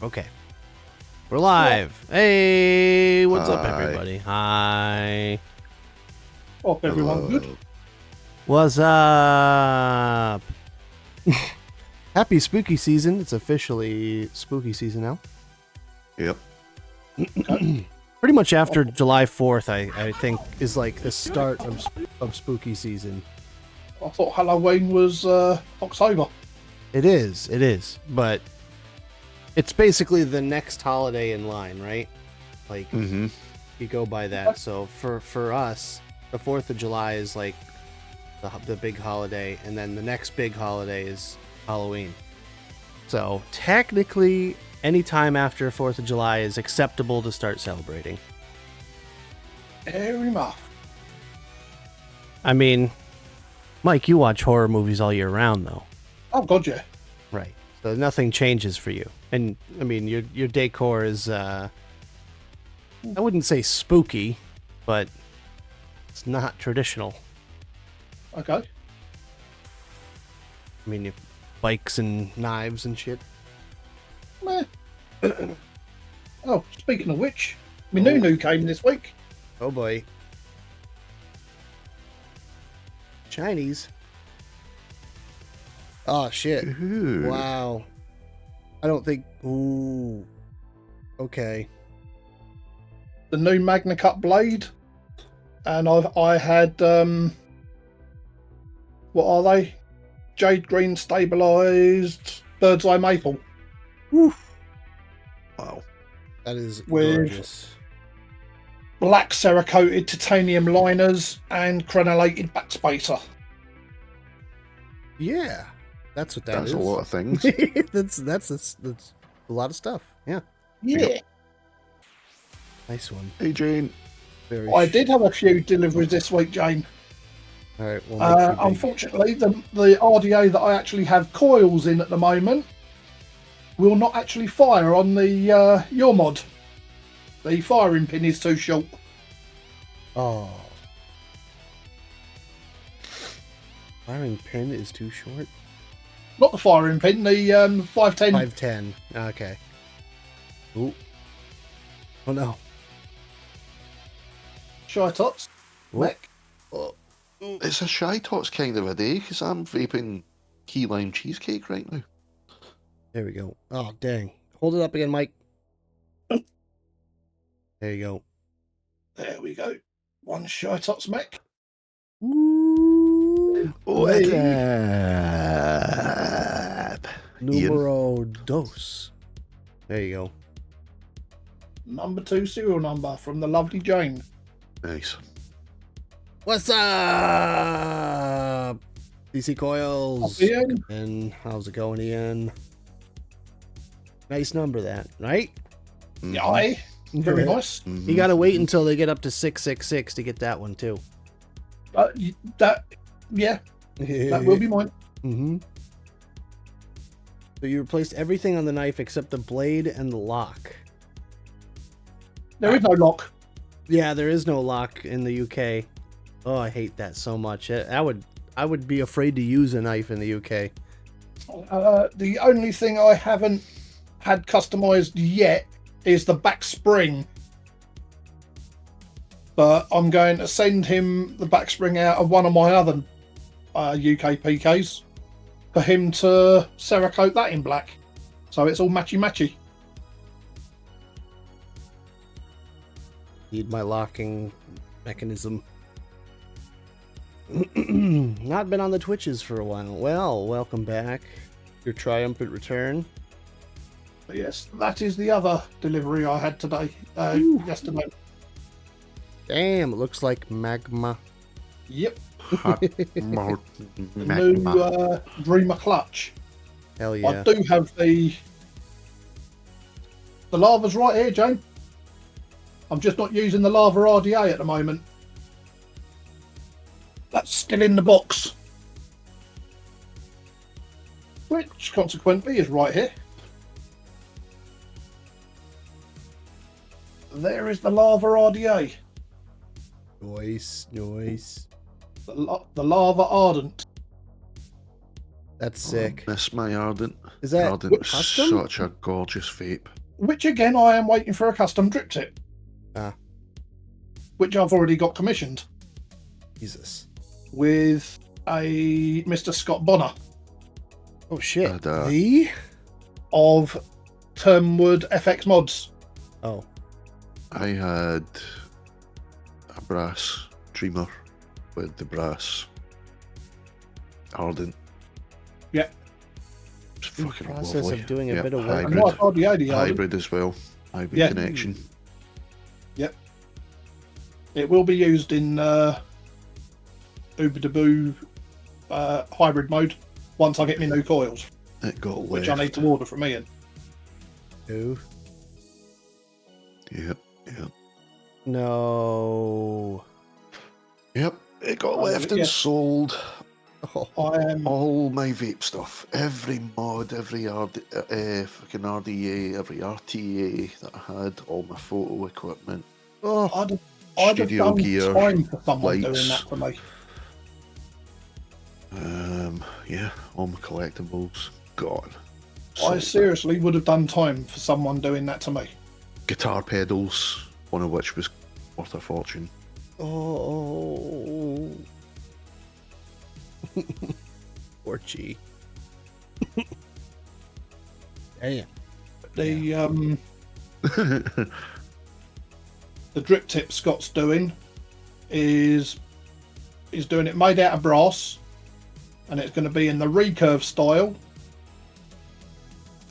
Okay. We're live. Hey, what's up, Hi. everybody? Hi. Hope everyone Hello. good. What's up? Happy spooky season. It's officially spooky season now. Yep. Pretty much after July 4th, I think, is like the start of spooky season. I thought Halloween was October. It is. But it's basically the next holiday in line, right? Like, Mm-hmm. you go by that. So for us, the 4th of July is like the big holiday, and then the next big holiday is Halloween. So technically, any time after 4th of July is acceptable to start celebrating. Fair enough. I mean, Mike, you watch horror movies all year round, though. Oh god, yeah. Right. So nothing changes for you. And, I mean, your decor is, I wouldn't say spooky, but it's not traditional. Okay. I mean, you have bikes and knives and shit. Meh. Oh, speaking of which, my Nunu came this week. Oh boy. Chinese. Oh shit. Ooh. Wow. I don't think. Ooh. Okay. The new Magna Cut blade, and I had what are they? Jade green stabilized bird's eye maple. Woo. Wow. That is With- gorgeous. Black cerakoted titanium liners and crenellated backspacer. Yeah. That's what that That's is. a lot of things. that's a lot of stuff. Yeah. Yeah. Nice one. Hey, Jane. Very. I did have a few deliveries this week, Jane. All right. Well, make your big- Unfortunately, the RDA that I actually have coils in at the moment will not actually fire on the your mod. The firing pin is too short. Oh. Firing pin is too short. Not the firing pin, the 510. 510. Okay. Ooh. Oh no. Shy tots. Ooh. Mech. Oh. It's a Shy Tots kind of a day because I'm vaping key lime cheesecake right now. There we go. Oh, dang. Hold it up again, Mike. There you go. There we go. One Shy tots mech. Ooh. Oh, Hey. Numero dos. There you go. Number 2 serial number from the lovely Jane. Nice. What's up? DC Coils. Up, Ian. And how's it going, Ian? Nice number, that, right? Mhm. Yeah, aye. Very nice. Mhm. You gotta wait until they get up to 666 to get that one, too. Yeah, that will be mine. Mm-hmm. So you replaced everything on the knife except the blade and the lock. There is no lock. Yeah, there is no lock in the UK. Oh, I hate that so much. I would be afraid to use a knife in the UK. The only thing I haven't had customized yet is the back spring. But I'm going to send him the back spring out of one of my other UK PKs for him to Cerakote that in black. So it's all matchy-matchy. Need my locking mechanism. Not been on the Twitches for a while. Well, welcome back. Your triumphant return. But yes, that is the other delivery I had today. Yesterday. Damn, it looks like magma. Yep. Hot mouth The magma. new Dreamer clutch. Hell yeah. I do have the lava's right here, Jane. I'm just not using the lava RDA at the moment. That's still in the box. Which consequently is right here. There is the lava RDA. Nice. The lava ardent. That's sick. Miss my Ardent. Is that Ardent is custom? such a gorgeous vape. Which again, I am waiting for a custom drip tip. Ah. Which I've already got commissioned Jesus. with a Mr. Scott Bonner Oh shit. And, The? of Turnwood FX Mods. Oh. I had a brass dreamer with the brass Ardent. Yeah. It's In fucking process lovely. of doing a Yep, bit of work. And what about the AD Ardent? hybrid as well. Hybrid Yeah. connection. It will be used in Uber-Deboo hybrid mode once I get my new coils, It got left. which I need to order from Ian. Who? Yep, yep. No. Yep, it got Oh, left and yeah. sold. Oh. I am All my vape stuff, every mod, every fucking RDA, every RTA that I had, all my photo equipment, Oh. I'd have studio done gear, time for someone lights. doing that for me. Yeah, all my collectibles gone. I Sold. seriously would have done time for someone doing that to me. Guitar pedals, one of which was worth a fortune. Oh. Poor G. Damn. The the drip tip Scott's doing is doing it made out of brass, and it's going to be in the recurve style.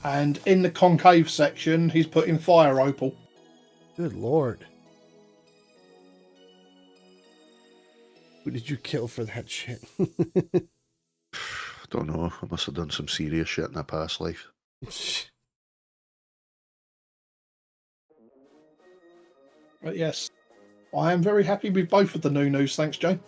And in the concave section, he's putting fire opal. Good lord. Who did you kill for that shit? Don't know, I must have done some serious shit in a past life. But yes, I am very happy with both of the new news. Thanks, Jane.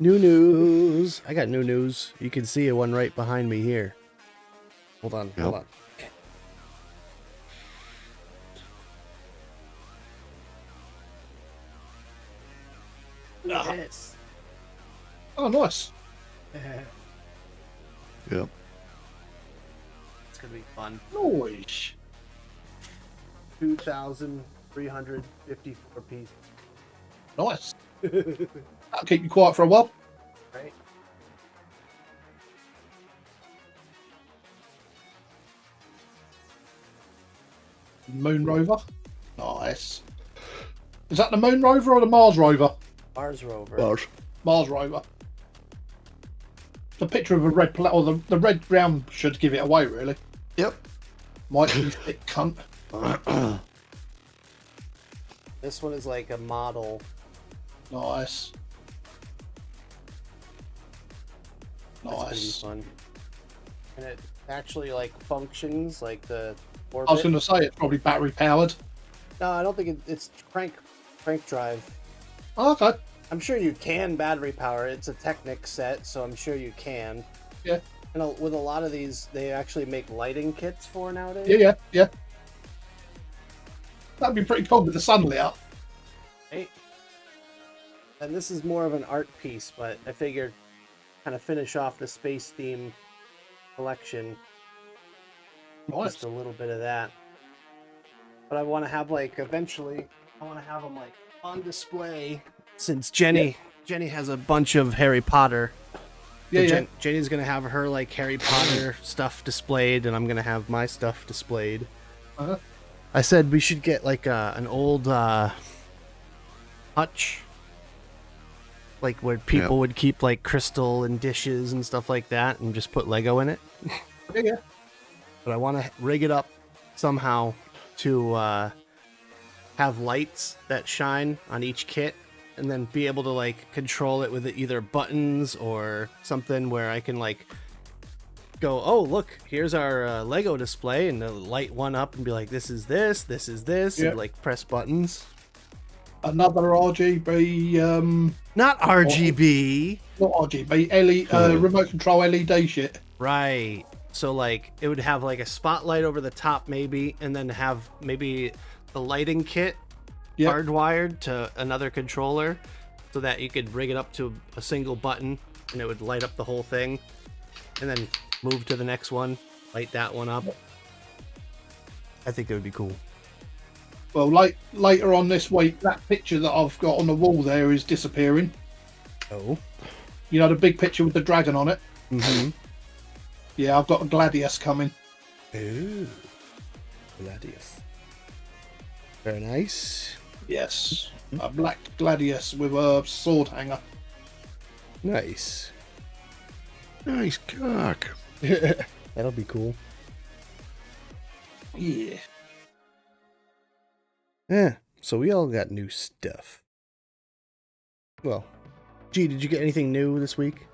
New news. I got new news. You can see one right behind me here. Hold on. Hold on. Yes. Oh, nice. Yep. It's gonna be fun. Nice. 2,354 pieces. Nice. That'll keep you quiet for a while. Right? Moon rover. Nice. Is that the moon rover or the Mars rover? Mars rover. Bars. Mars rover. It's a picture of a red or the red ground should give it away, really. Yep. Might be thick cunt. This one is like a model. Nice. That's gonna be Nice. fun. And it actually like functions like the orbit. I was going to say it's probably battery powered. No, I don't think it's crank drive. Oh, okay. I'm sure you can battery power. It's a Technic set, so I'm sure you can. Yeah. And with a lot of these, they actually make lighting kits for nowadays. Yeah. That'd be pretty cool with the sun lit up. Right? And this is more of an art piece, but I figured kind of finish off the space theme collection. Nice. Just a little bit of that. But I want to have like eventually, I want to have them like on display. Since Jenny has a bunch of Harry Potter. Yeah. Jenny's gonna have her like Harry Potter stuff displayed, and I'm gonna have my stuff displayed. Uh-huh. I said we should get like an old hutch, like where people would keep like crystal and dishes and stuff like that, and just put Lego in it. Yeah. But I want to rig it up somehow to have lights that shine on each kit, and then be able to like control it with either buttons or something where I can like go, oh look, here's our Lego display, and light one up and be like, this is this, Yep. and like press buttons. Another RGB, Not RGB. not RGB, remote control LED shit. Right. So like it would have like a spotlight over the top maybe, and then have maybe the lighting kit Yep. hardwired to another controller, so that you could rig it up to a single button and it would light up the whole thing, and then move to the next one, light that one up. I think it would be cool. Well, later on this week, that picture that I've got on the wall there is disappearing. Oh. You know, the big picture with the dragon on it? Mm-hmm. Yeah, I've got a Gladius coming. Ooh. Gladius. Very nice. Yes. A black Gladius with a sword hanger. Nice. Nice cock. That'll be cool. Yeah. Yeah, so we all got new stuff. Well, gee, did you get anything new this week?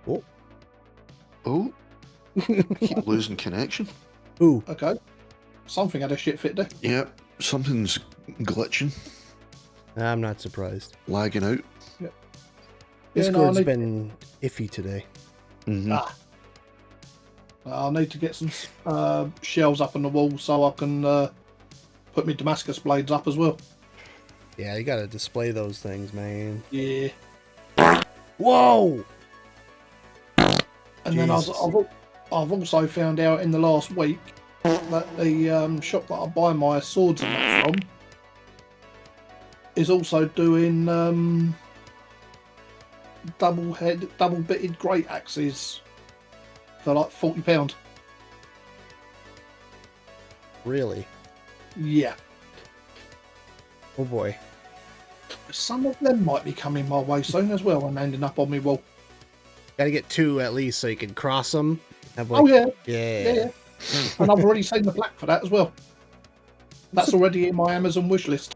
Oh. Oh. Keep losing connection. Ooh. Okay. Something had a shit fit there. Yep. Something's glitching. I'm not surprised. Lagging out. Yep. Discord's been iffy today. Mm-hmm. I'll need to get some shelves up on the wall so I can put my Damascus blades up as well. Yeah, you gotta display those things, man. Yeah. Whoa! And then I've also found out in the last week that the shop that I buy my swords and that from is also doing double bitted great axes for like £40. Really? Yeah. Oh boy. Some of them might be coming my way soon as well and ending up on me wall. Gotta get 2 at least so you can cross them. Oh yeah. Yeah. And I've already seen the black for that as well. That's already in my Amazon wish list.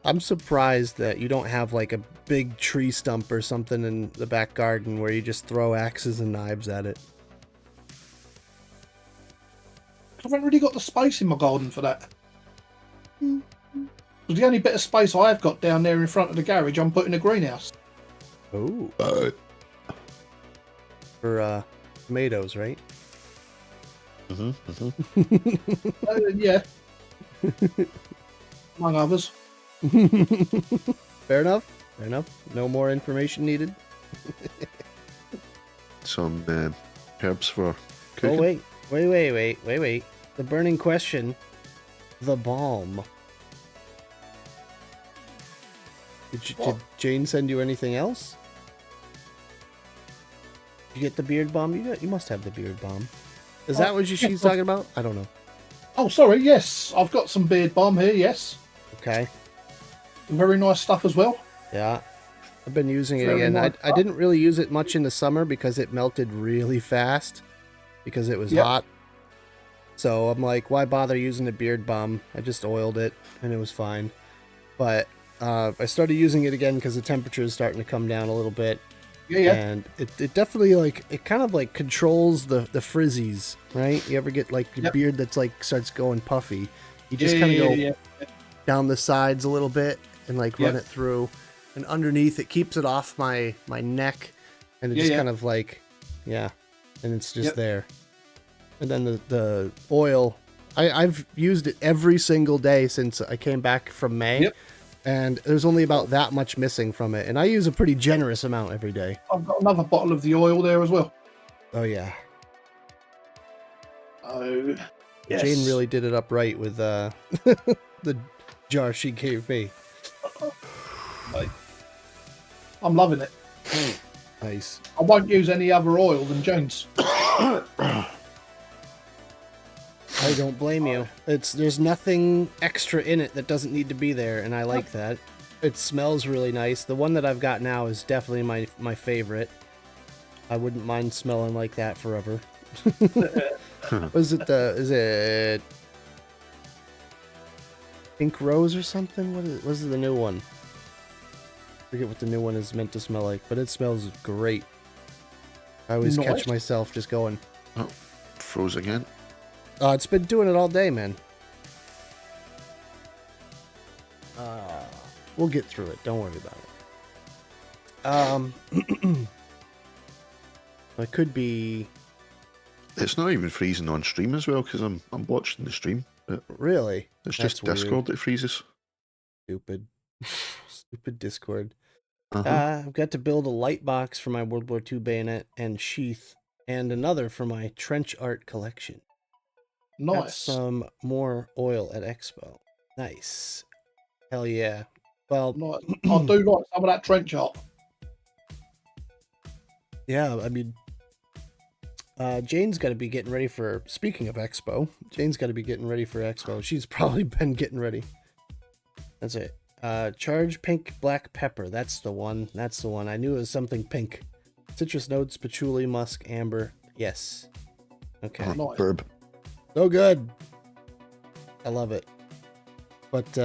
I'm surprised that you don't have like a big tree stump or something in the back garden where you just throw axes and knives at it. I haven't really got the space in my garden for that. The only bit of space I've got down there in front of the garage, I'm putting a greenhouse. Oh. For tomatoes, right? Yeah. Among others. Fair enough. No more information needed. Some herbs for cooking. Oh, wait. The burning question. The balm. Did Jane send you anything else? Did you get the beard balm? You must have the beard balm. Is that what she's talking about? I don't know. Oh, sorry, yes. I've got some beard balm here, yes. Okay. Very nice stuff as well. Yeah. I've been using it Very again. nice I didn't really use it much in the summer because it melted really fast because it was hot. So I'm like, why bother using the beard balm? I just oiled it and it was fine. But I started using it again because the temperature is starting to come down a little bit. Yeah. And it definitely it kind of like controls the frizzies, right? You ever get like your beard that's like starts going puffy? You just kind of go down the sides a little bit and like run it through, and underneath it keeps it off my neck, and it just kind of like and it's just there. And then the oil, I've used it every single day since I came back from May. Yep. And there's only about that much missing from it. And I use a pretty generous amount every day. I've got another bottle of the oil there as well. Oh, yeah. Oh, yes. Jane really did it up right with the jar she gave me. I'm loving it. Nice. I won't use any other oil than Jane's. I don't blame you. There's nothing extra in it that doesn't need to be there, and I like that. It smells really nice. The one that I've got now is definitely my favorite. I wouldn't mind smelling like that forever. Is it Pink Rose or something? What is the new one? I forget what the new one is meant to smell like, but it smells great. I always catch myself just going. Oh, froze again. It's been doing it all day, man. We'll get through it. Don't worry about it. It could be. It's not even freezing on stream as well because I'm watching the stream. Really? It's That's just Discord weird. that freezes. Stupid. Stupid Discord. Uh-huh. I've got to build a light box for my World War II bayonet and sheath, and another for my trench art collection. Got Nice. some more oil at Expo. Nice. Hell yeah. Well, Nice. I do like some of that trench art. yeah, I mean, Jane's got to be getting ready for, speaking of Expo, Jane's got to be getting ready for Expo. She's probably been getting ready. That's it. Charge pink black pepper. That's the one. That's the one. I knew it was something pink. Citrus notes, patchouli, musk, amber. Yes. Okay. Nice. Verb. So good. I love it. But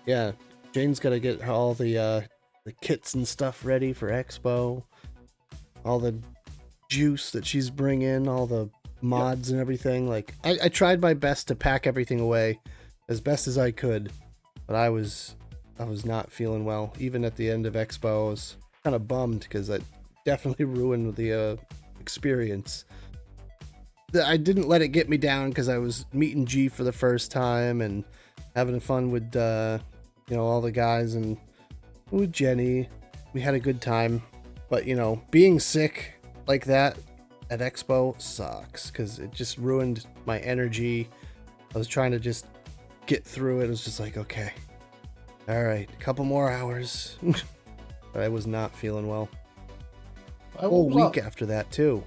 yeah, Jane's got to get all the kits and stuff ready for Expo. All the juice that she's bringing, all the mods and everything. Like I tried my best to pack everything away as best as I could, but I was not feeling well. Even at the end of Expo, I was kind of bummed because it definitely ruined the experience. I didn't let it get me down because I was meeting G for the first time and having fun with all the guys and with Jenny. We had a good time, but being sick like that at Expo sucks because it just ruined my energy. I was trying to just get through it. It was just like, okay, all right, a couple more hours. But I was not feeling well. A whole week after that too.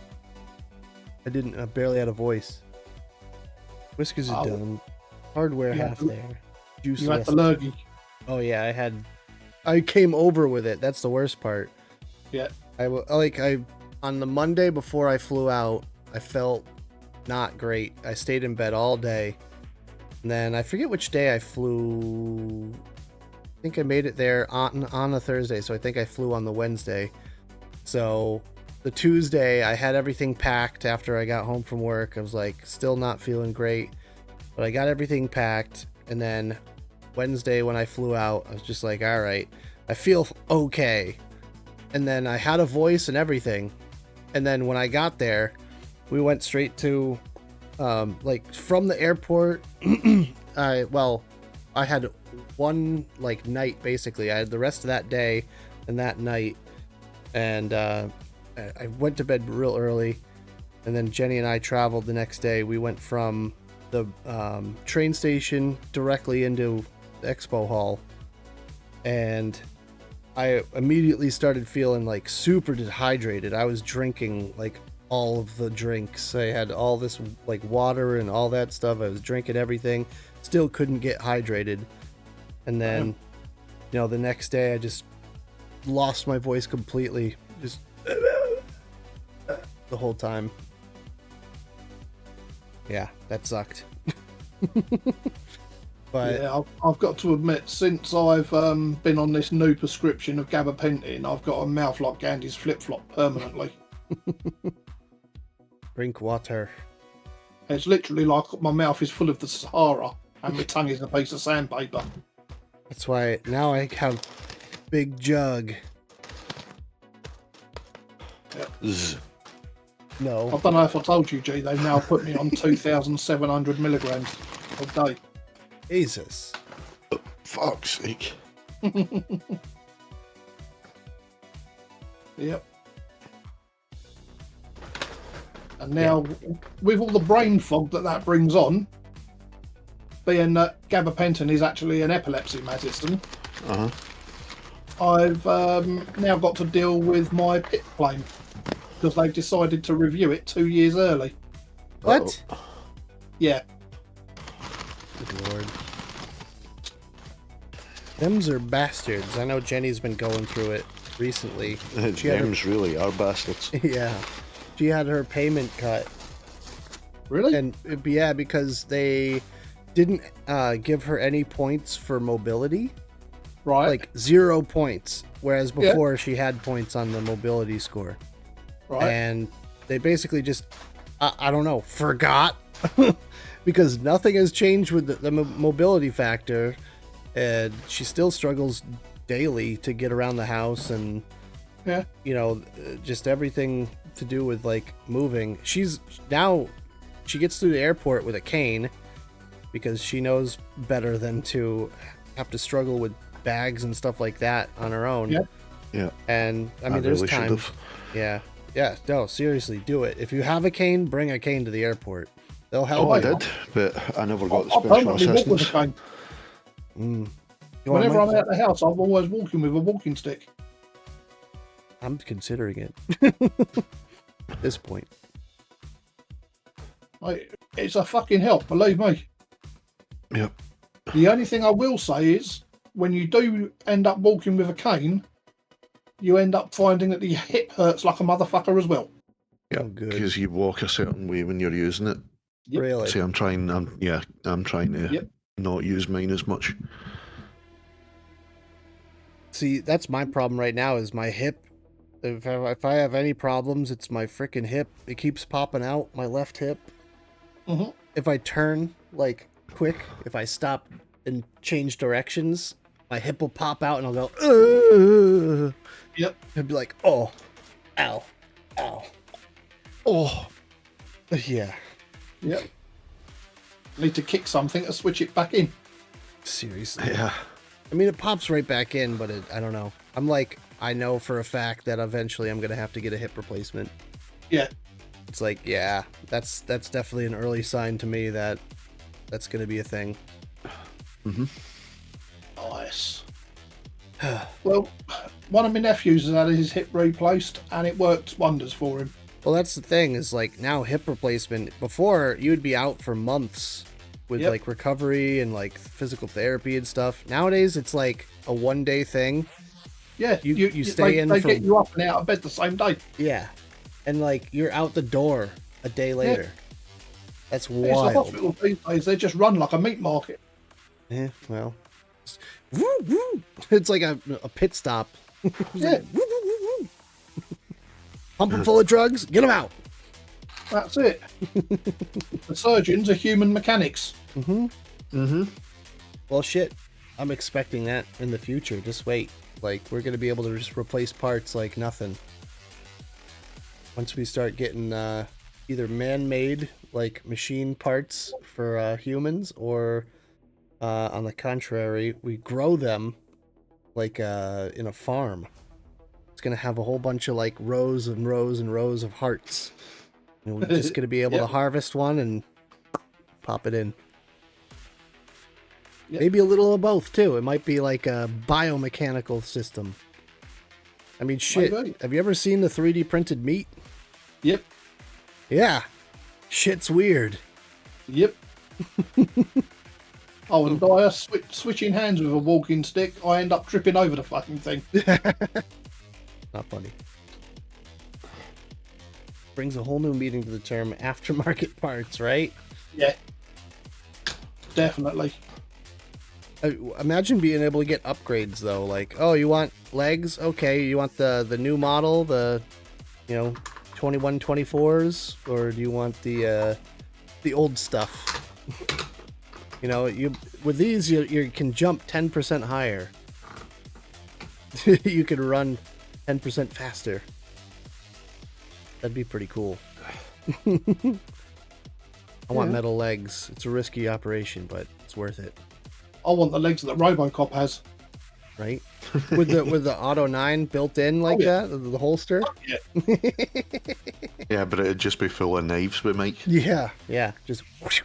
I barely had a voice. Whiskers are done. Hardware half there. Juice. You had the lurgy. Oh yeah, I came over with it. That's the worst part. Yeah. On the Monday before I flew out, I felt not great. I stayed in bed all day. And then I forget which day I flew. I think I made it there on a Thursday, so I think I flew on the Wednesday. So the Tuesday, I had everything packed after I got home from work. I was like, still not feeling great, but I got everything packed. And then Wednesday, when I flew out, I was just like, all right, I feel okay. And then I had a voice and everything. And then when I got there, we went straight to, from the airport. I had one night basically. I had the rest of that day and that night, and I went to bed real early. And then Jenny and I traveled the next day. We went from the train station directly into the expo hall, and I immediately started feeling super dehydrated. I was drinking all of the drinks. I had all this water and all that stuff. I was drinking everything. Still couldn't get hydrated. And then, the next day I just lost my voice completely. Just the whole time. Yeah, that sucked. But yeah, I've got to admit, since I've been on this new prescription of gabapentin, I've got a mouth like Gandhi's flip-flop permanently. Drink water. It's literally like my mouth is full of the Sahara and my tongue is a piece of sandpaper. That's why now I have big jug. Yep. No. I don't know if I told you, G, they've now put me on 2,700 milligrams a day. Jesus. Fuck's sake. Yep. And now, with all the brain fog that brings on, being that gabapentin is actually an epilepsy medicine, I've now got to deal with my PIP claim because they've decided to review it 2 years early. What? Yeah. Good lord. Them's are bastards. I know Jenny's been going through it recently. Them's really are bastards. Yeah. She had her payment cut. Really? And yeah, because they didn't give her any points for mobility. Right. 0 points. Whereas before she had points on the mobility score. Right. And they basically just, I don't know, forgot. Because nothing has changed with the mobility factor. And she still struggles daily to get around the house and, just everything to do with moving. She gets through the airport with a cane because she knows better than to have to struggle with bags and stuff like that on our own. Yeah. Yeah. And I mean, I there's really should times. have. Yeah. Yeah. No, seriously, do it. If you have a cane, bring a cane to the airport. They'll help. Oh, I you. did, but I never got the I special permanently walk with a assistance. cane. You want Whenever mine? I'm out the house, I'm always walking with a walking stick. I'm considering it at this point. It's a fucking help, believe me. Yep. The only thing I will say is, when you do end up walking with a cane, you end up finding that the hip hurts like a motherfucker as well. Yeah, Oh, good. because you walk a certain way when you're using it. Yep. Really? See, I'm trying to Yep. not use mine as much. See, that's my problem right now is my hip. If I have any problems, it's my freaking hip. It keeps popping out, my left hip. Mm-hmm. If I turn, like, quick, if I stop and change directions, my hip will pop out and I'll go, ugh. Yep. I'd be like, oh, ow, ow. Oh, Yeah, Yep. Need to kick something to switch it back in. seriously. yeah. I mean, it pops right back in, but I don't know. I'm like, I know for a fact that eventually I'm going to have to get a hip replacement. Yeah. It's like, yeah, that's definitely an early sign to me that that's going to be a thing. Mm-hmm. Nice. Well, one of my nephews has had his hip replaced, and it worked wonders for him. Well, that's the thing is like now hip replacement. Before you would be out for months with Yep. like recovery and like physical therapy and stuff. Nowadays, it's like a 1-day thing. Yeah, You stay in They from- get you up and out of bed the same day. Yeah, and like you're out the door a day later. That's It's the wild. hospital these days. They just run like a meat market. Yeah, well, woo, woo. It's like a pit stop. Yeah, Pump them full of drugs, get them out. that's it. The surgeons are human mechanics. Mm-hmm. Well, shit, I'm expecting that in the future. Just wait. Like, we're going to be able to just replace parts like nothing. Once we start getting either man-made, like machine parts for humans, or on the contrary, we grow them like in a farm. It's going to have a whole bunch of like rows and rows and rows of hearts. And we're just going to be able to Yep. harvest one and pop it in. Yep. Maybe a little of both too. It might be like a biomechanical system. I mean, shit. Maybe. Have you ever seen the 3D printed meat? Yep, Yeah. Shit's weird. yep. Oh, and by us switching hands with a walking stick, I end up tripping over the fucking thing. Not funny. Brings a whole new meaning to the term aftermarket parts, right? Yeah, definitely. Imagine being able to get upgrades though. Like, oh, you want legs? Okay, you want the new model, the 2124s, or do you want the old stuff? You with these you can jump 10% higher. You could run 10% faster. That'd be pretty cool. I want Yeah. metal legs. It's a risky operation, but it's worth it, I want the legs that RoboCop has. right? with the Auto 9 built in like yeah. that, the holster. Yeah, Yeah, but it'd just be full of knives with Mike. Yeah, just whoosh,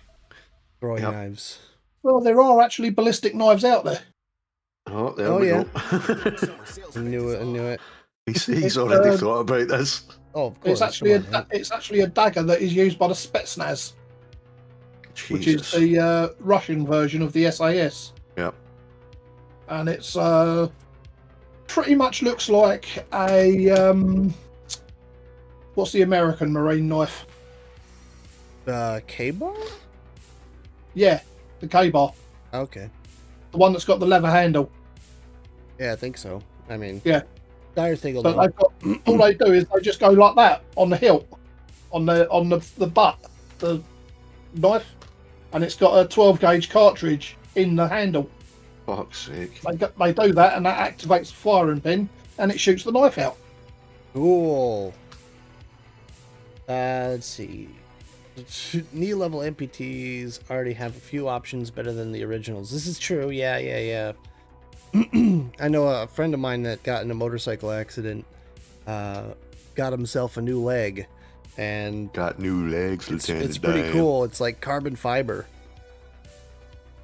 throwing Yep. knives. well, there are actually ballistic knives out there. Oh, there Oh, we yeah. go. I knew it. He's already thought about this. Oh, of course. It's actually come on, right? it's actually a dagger that is used by the Spetsnaz, which is Jesus. the Russian version of the SAS, Yep. and it's pretty much looks like a what's the American Marine knife? K-bar? Yeah, the K-bar, Okay. the one that's got the leather handle. Yeah, I think so. I mean, Yeah. Dire thing will But know. they've got all they do is they just go like that on the hilt, on the butt, the knife, and it's got a 12 gauge cartridge in the handle. Fuck's sake. They do that, and that activates the firing pin, and it shoots the knife out. Cool. Let's see. Knee level amputees already have a few options better than the originals. This is true. Yeah. I know a friend of mine that got in a motorcycle accident, got himself a new leg, and Got new legs, Lieutenant it's pretty Dan. cool. It's like carbon fiber.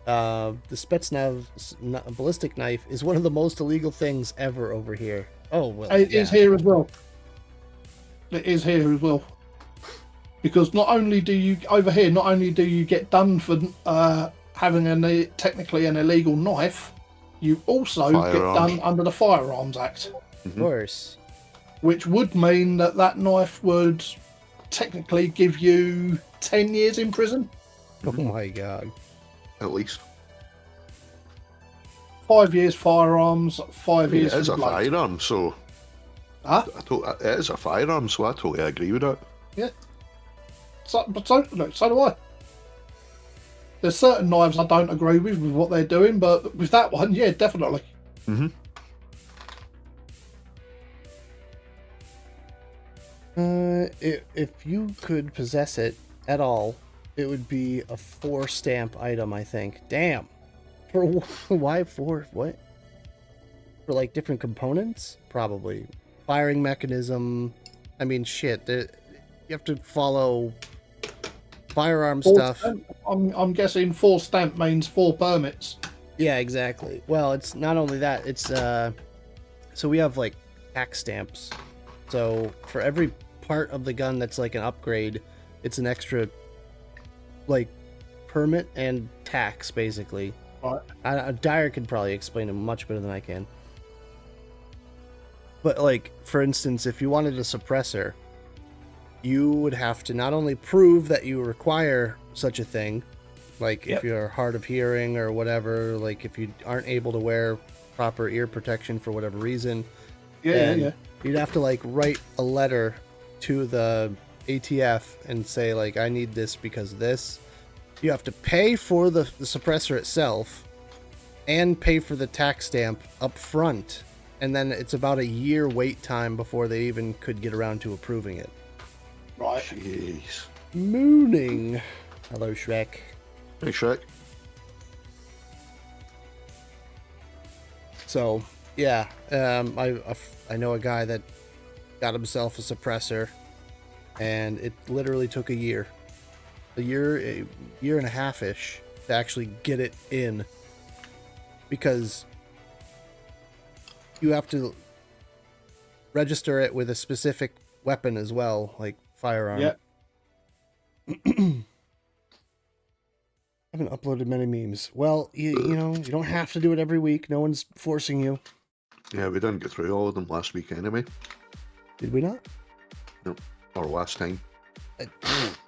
The Spetsnaz ballistic knife is one of the most illegal things ever over here. Oh, well, It is here as well. It is here as well. Because not only do you get done for having technically an illegal knife, you also get done under the Firearms Act. Of course. Which would mean that knife would technically give you 10 years in prison. Oh my god. At least. 5 years firearms, 5 years. It is a firearm, so. Huh? It is a firearm, so I totally agree with that. Yeah. So do I. There's certain knives I don't agree with what they're doing, but with that one, yeah, definitely. Mm-hmm. If you could possess it at all, it would be a 4-stamp item, I think. Damn. For why 4? What? For like different components? Probably. Firing mechanism. I mean, shit. You have to follow firearm stuff. Stamp, I'm guessing 4 stamp means 4 permits. Yeah, exactly. Well, it's not only that. It's so we have like tax stamps. So for every part of the gun that's like an upgrade, it's an extra like permit and tax, basically. Right. Dyer could probably explain it much better than I can. But like, for instance, if you wanted a suppressor, you would have to not only prove that you require such a thing, like if you're hard of hearing or whatever, like if you aren't able to wear proper ear protection for whatever reason, yeah. You'd have to like write a letter to the ATF and say like, I need this because of this. You have to pay for the suppressor itself and pay for the tax stamp up front. And then it's about a year wait time before they even could get around to approving it. Right. Jeez. Mooning. Hello, Shrek. Hey, Shrek. So, yeah, I know a guy that got himself a suppressor, and it literally took a year and a half-ish to actually get it in, because you have to register it with a specific weapon as well, like firearm. Yeah. I haven't uploaded many memes. Well, you know, you don't have to do it every week. No one's forcing you. Yeah, we didn't get through all of them last week anyway. Did we not? No. Or last time.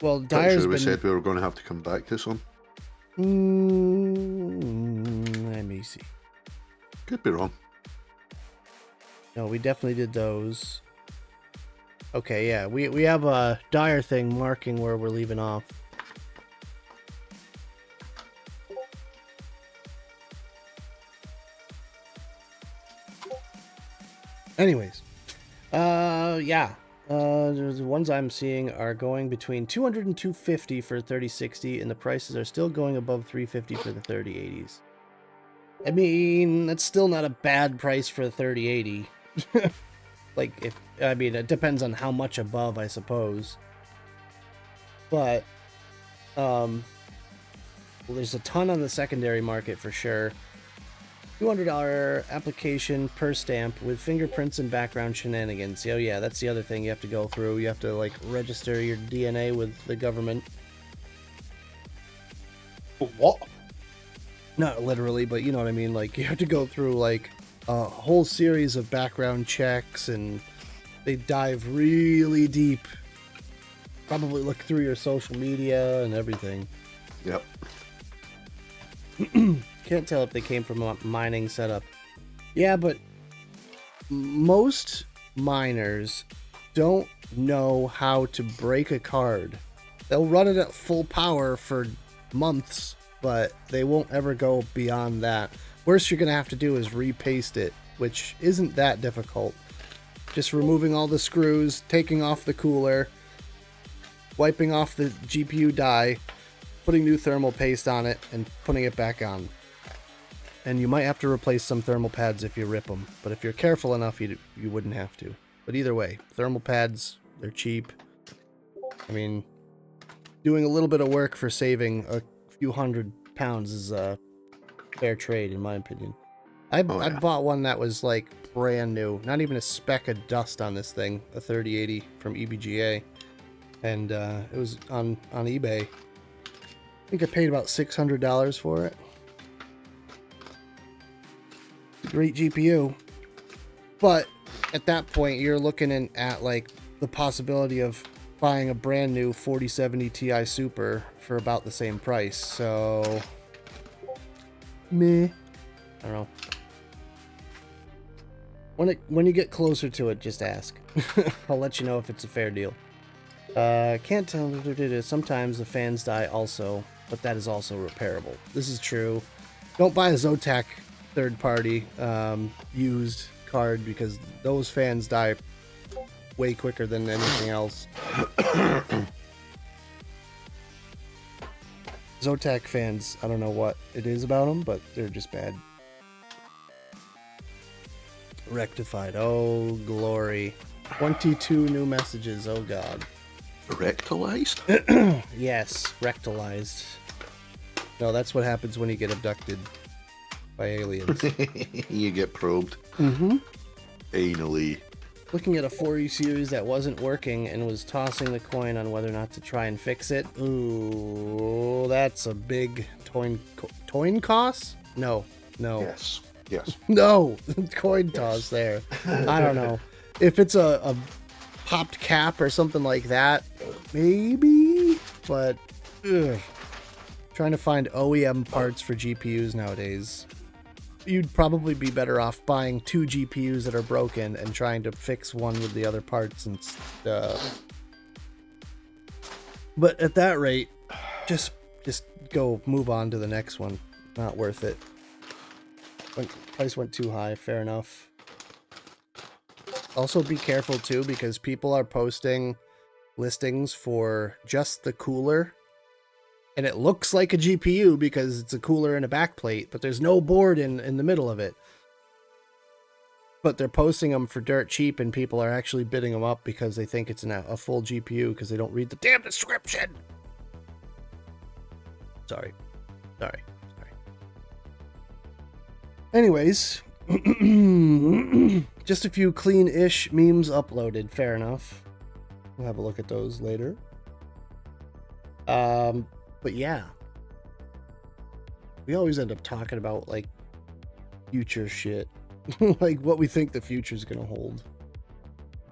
Well, Pretty Dyer's sure we been... said we were going to have to come back to some. Let me see. Could be wrong. No, we definitely did those. Okay, yeah, we have a Dyer thing marking where we're leaving off. Anyways, yeah, the ones I'm seeing are going between 200 and 250 for 3060, and the prices are still going above 350 for the 3080s. I mean, that's still not a bad price for a 3080. Like, it depends on how much above, I suppose. But, well, there's a ton on the secondary market for sure. $200 application per stamp with fingerprints and background shenanigans. Oh yeah, that's the other thing you have to go through. You have to like register your DNA with the government. What? Not literally, but you know what I mean. Like, you have to go through like a whole series of background checks, and they dive really deep. Probably look through your social media and everything. Yep. Can't tell if they came from a mining setup. Yeah, but most miners don't know how to break a card. They'll run it at full power for months, but they won't ever go beyond that. Worst you're going to have to do is repaste it, which isn't that difficult. Just removing all the screws, taking off the cooler, wiping off the GPU die, putting new thermal paste on it, and putting it back on. And you might have to replace some thermal pads if you rip them. But if you're careful enough, you wouldn't have to. But either way, thermal pads, they're cheap. I mean, doing a little bit of work for saving a few £100 is a fair trade, in my opinion. I bought one that was like brand new. Not even a speck of dust on this thing. A 3080 from EBGA. And it was on eBay. I think I paid about $600 for it. Great GPU, but at that point you're looking at like the possibility of buying a brand new 4070 Ti Super for about the same price. So meh. I don't know. When you get closer to it, just ask. I'll let you know if it's a fair deal. Can't tell. Sometimes the fans die also, but that is also repairable. This is true. Don't buy a Zotac third-party used card, because those fans die way quicker than anything else. Zotac fans, I don't know what it is about them, but they're just bad. Rectified. Oh, glory. 22 new messages. Oh, God. Rectalized? Yes, rectalized. No, that's what happens when you get abducted by aliens. You get probed. Mm-hmm. Anally. Looking at a 4E series that wasn't working and was tossing the coin on whether or not to try and fix it. Ooh, that's a big coin toss? No. Yes. No, coin toss there. I don't know. If it's a popped cap or something like that, maybe, but ugh. Trying to find OEM parts for GPUs nowadays. You'd probably be better off buying 2 GPUs that are broken and trying to fix one with the other parts and stuff. But at that rate, just go move on to the next one. Not worth it. Price went too high, fair enough. Also be careful too, because people are posting listings for just the cooler. And it looks like a GPU because it's a cooler and a backplate, but there's no board in the middle of it. But they're posting them for dirt cheap, and people are actually bidding them up because they think it's a full GPU because they don't read the damn description. Sorry. Anyways, just a few clean-ish memes uploaded. Fair enough. We'll have a look at those later. But yeah, we always end up talking about like future shit, like what we think the future is gonna hold.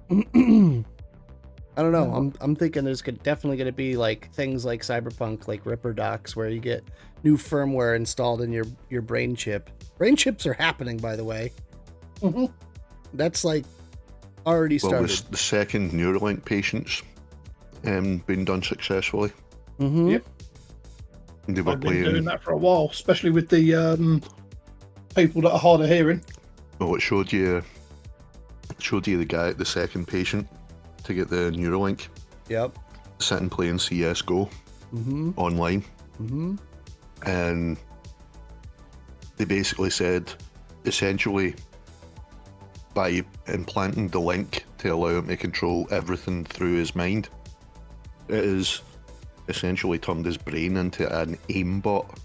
I don't know. I'm thinking there's definitely gonna be like things like Cyberpunk, like Ripper docs, where you get new firmware installed in your brain chip. Brain chips are happening, by the way. Mm-hmm. That's like already started. Well, the second Neuralink patients been done successfully. Mm-hmm. Yep. They were I've been doing that for a while, especially with the people that are hard of hearing. Well, it showed you the guy, the second patient, to get the Neuralink. Yep. Sitting playing CS:GO online. Mm-hmm. And they basically said, essentially, by implanting the link to allow him to control everything through his mind, it is essentially turned his brain into an aimbot.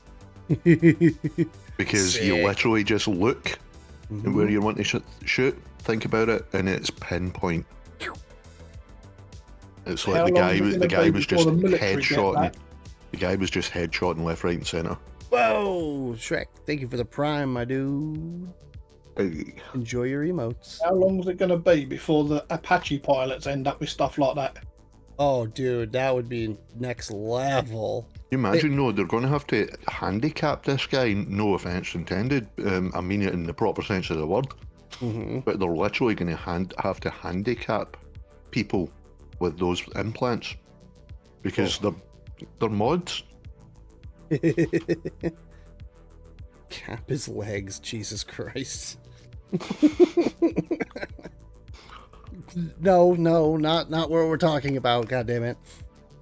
Because Sick. you literally just look at where you want to shoot, think about it, and it's pinpoint. It's like the guy was just headshotting. The guy was just headshotting left, right, and center. Whoa, Shrek! Thank you for the prime, my dude. Enjoy your emotes. How long is it going to be before the Apache pilots end up with stuff like that? Oh, dude, that would be next level. Can you imagine, they're going to have to handicap this guy. No offense intended. I mean it in the proper sense of the word. Mm-hmm. But they're literally going to have to handicap people with those implants because they're mods. Cap his legs, Jesus Christ. No, not what we're talking about, God damn it.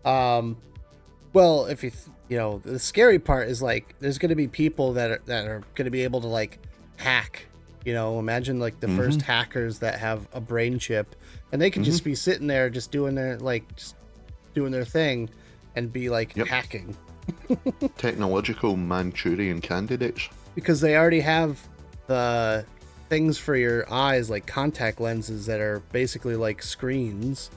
Well, if you you know, the scary part is like there's going to be people that are going to be able to like hack. You know, imagine like the first hackers that have a brain chip, and they could just be sitting there just doing their thing, and be like hacking. Technological Manchurian candidates. Because they already have the things for your eyes, like contact lenses that are basically like screens.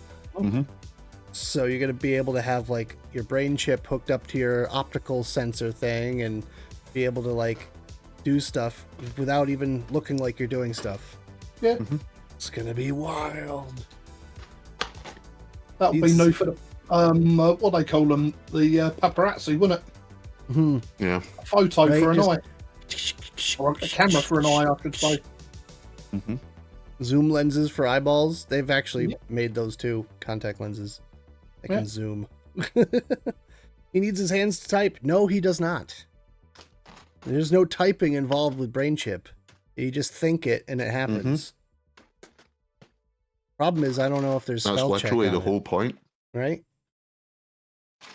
So you're going to be able to have like your brain chip hooked up to your optical sensor thing and be able to like do stuff without even looking like you're doing stuff. Yeah. It's going to be wild. That'll be new for the, what they call them, the paparazzi, wouldn't it? Yeah. A photo Right, for an just- eye. Or a camera for an eye, I could say. Zoom lenses for eyeballs. They've actually made those too. Contact lenses that can zoom. He needs his hands to type. No, he does not. There's no typing involved with brain chip. You just think it and it happens. Problem is, I don't know if there's That's spell check literally on the it, whole point. right?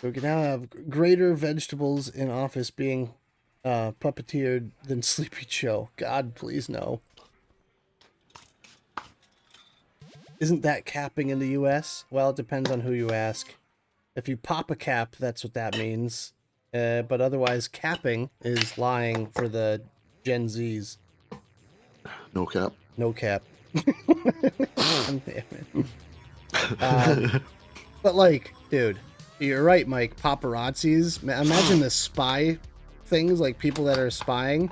So we can now have greater vegetables in office being puppeteered than Sleepy Joe. God, please no. Isn't that capping in the U.S.? Well, it depends on who you ask. If you pop a cap, that's what that means. But otherwise, capping is lying for the Gen Zs. No cap. No cap. Damn it. But like, dude, you're right, Mike. Paparazzis. Imagine the spy things, like people that are spying.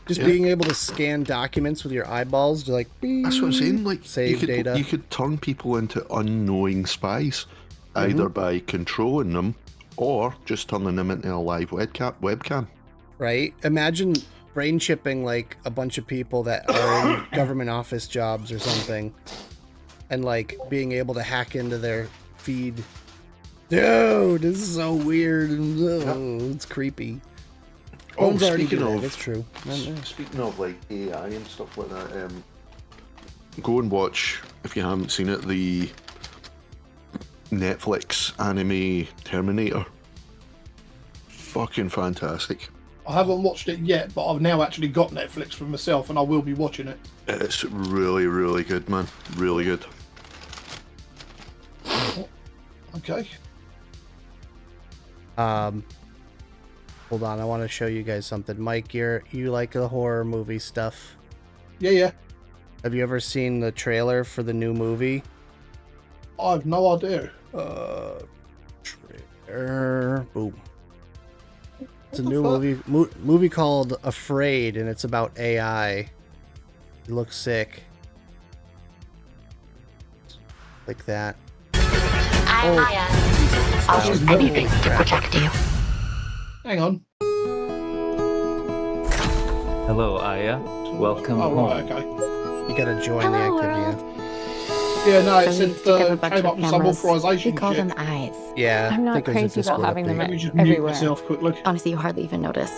Just being able to scan documents with your eyeballs, to like, That's what I'm saying. Like, save data. You could turn people into unknowing spies, either by controlling them or just turning them into a live webcam. Right? Imagine brain chipping like a bunch of people that are in government office jobs or something, and like being able to hack into their feed. Dude, this is so weird. It's creepy. Phones already do that. It's true. Speaking of like AI and stuff like that, go and watch, if you haven't seen it, the Netflix anime Terminator. Fucking fantastic. I haven't watched it yet, but I've now actually got Netflix for myself, and I will be watching it. It's really, really good, man. Really good. Okay. Hold on, I want to show you guys something. Mike, you like the horror movie stuff. Yeah. Have you ever seen the trailer for the new movie? I've no idea. Trailer. Boom. It's a new movie called Afraid, and it's about AI. It looks sick. Like that. I'm Maya. I'll do anything to protect you. Hang on. Hello, Aya. Welcome Oh, home. right, okay. You gotta join the activity. Yeah, no, it So we said stick up a bunch came of up with some cameras. authorization We call shit. them eyes. Yeah. I'm I not think there's a crazy about Discord having them update. Let me just mute everywhere. myself quickly. Honestly, you hardly even notice.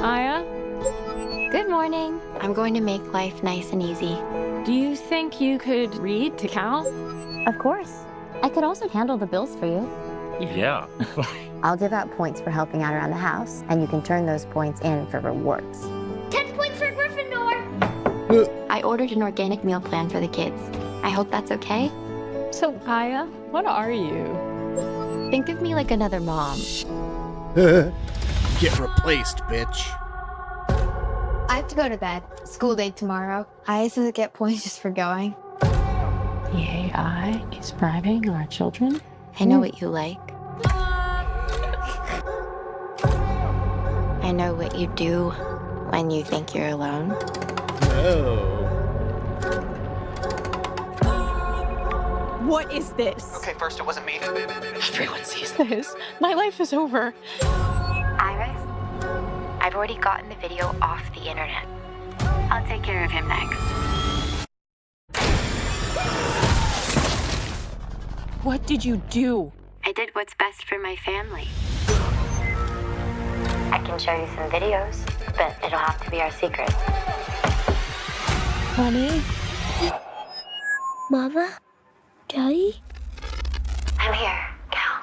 Aya, Good morning. I'm going to make life nice and easy. do you think you could read to Cal? Of course. I could also handle the bills for you. Yeah. I'll give out points for helping out around the house, and you can turn those points in for rewards. 10 points for Gryffindor. I ordered an organic meal plan for the kids. I hope that's okay. So, Aya, what are you? Think of me like another mom. Get replaced, bitch. I have to go to bed. School day tomorrow. I doesn't get points just for going. The AI is bribing our children? I know what you like. I know what you do when you think you're alone. No. What is this? Okay, first it wasn't me. Everyone sees this. My life is over. Iris, I've already gotten the video off the internet. I'll take care of him next. What did you do? I did what's best for my family. I can show you some videos, but it'll have to be our secret. Honey? Mama? Daddy? I'm here, Cal.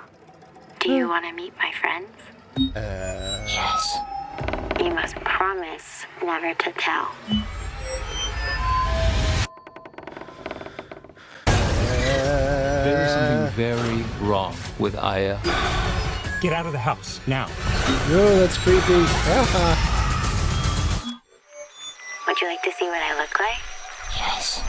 Do you want to meet my friends? Yes. You must promise never to tell. There is something very wrong with Aya. Get out of the house, now. No, that's creepy. Would you like to see what I look like? Yes.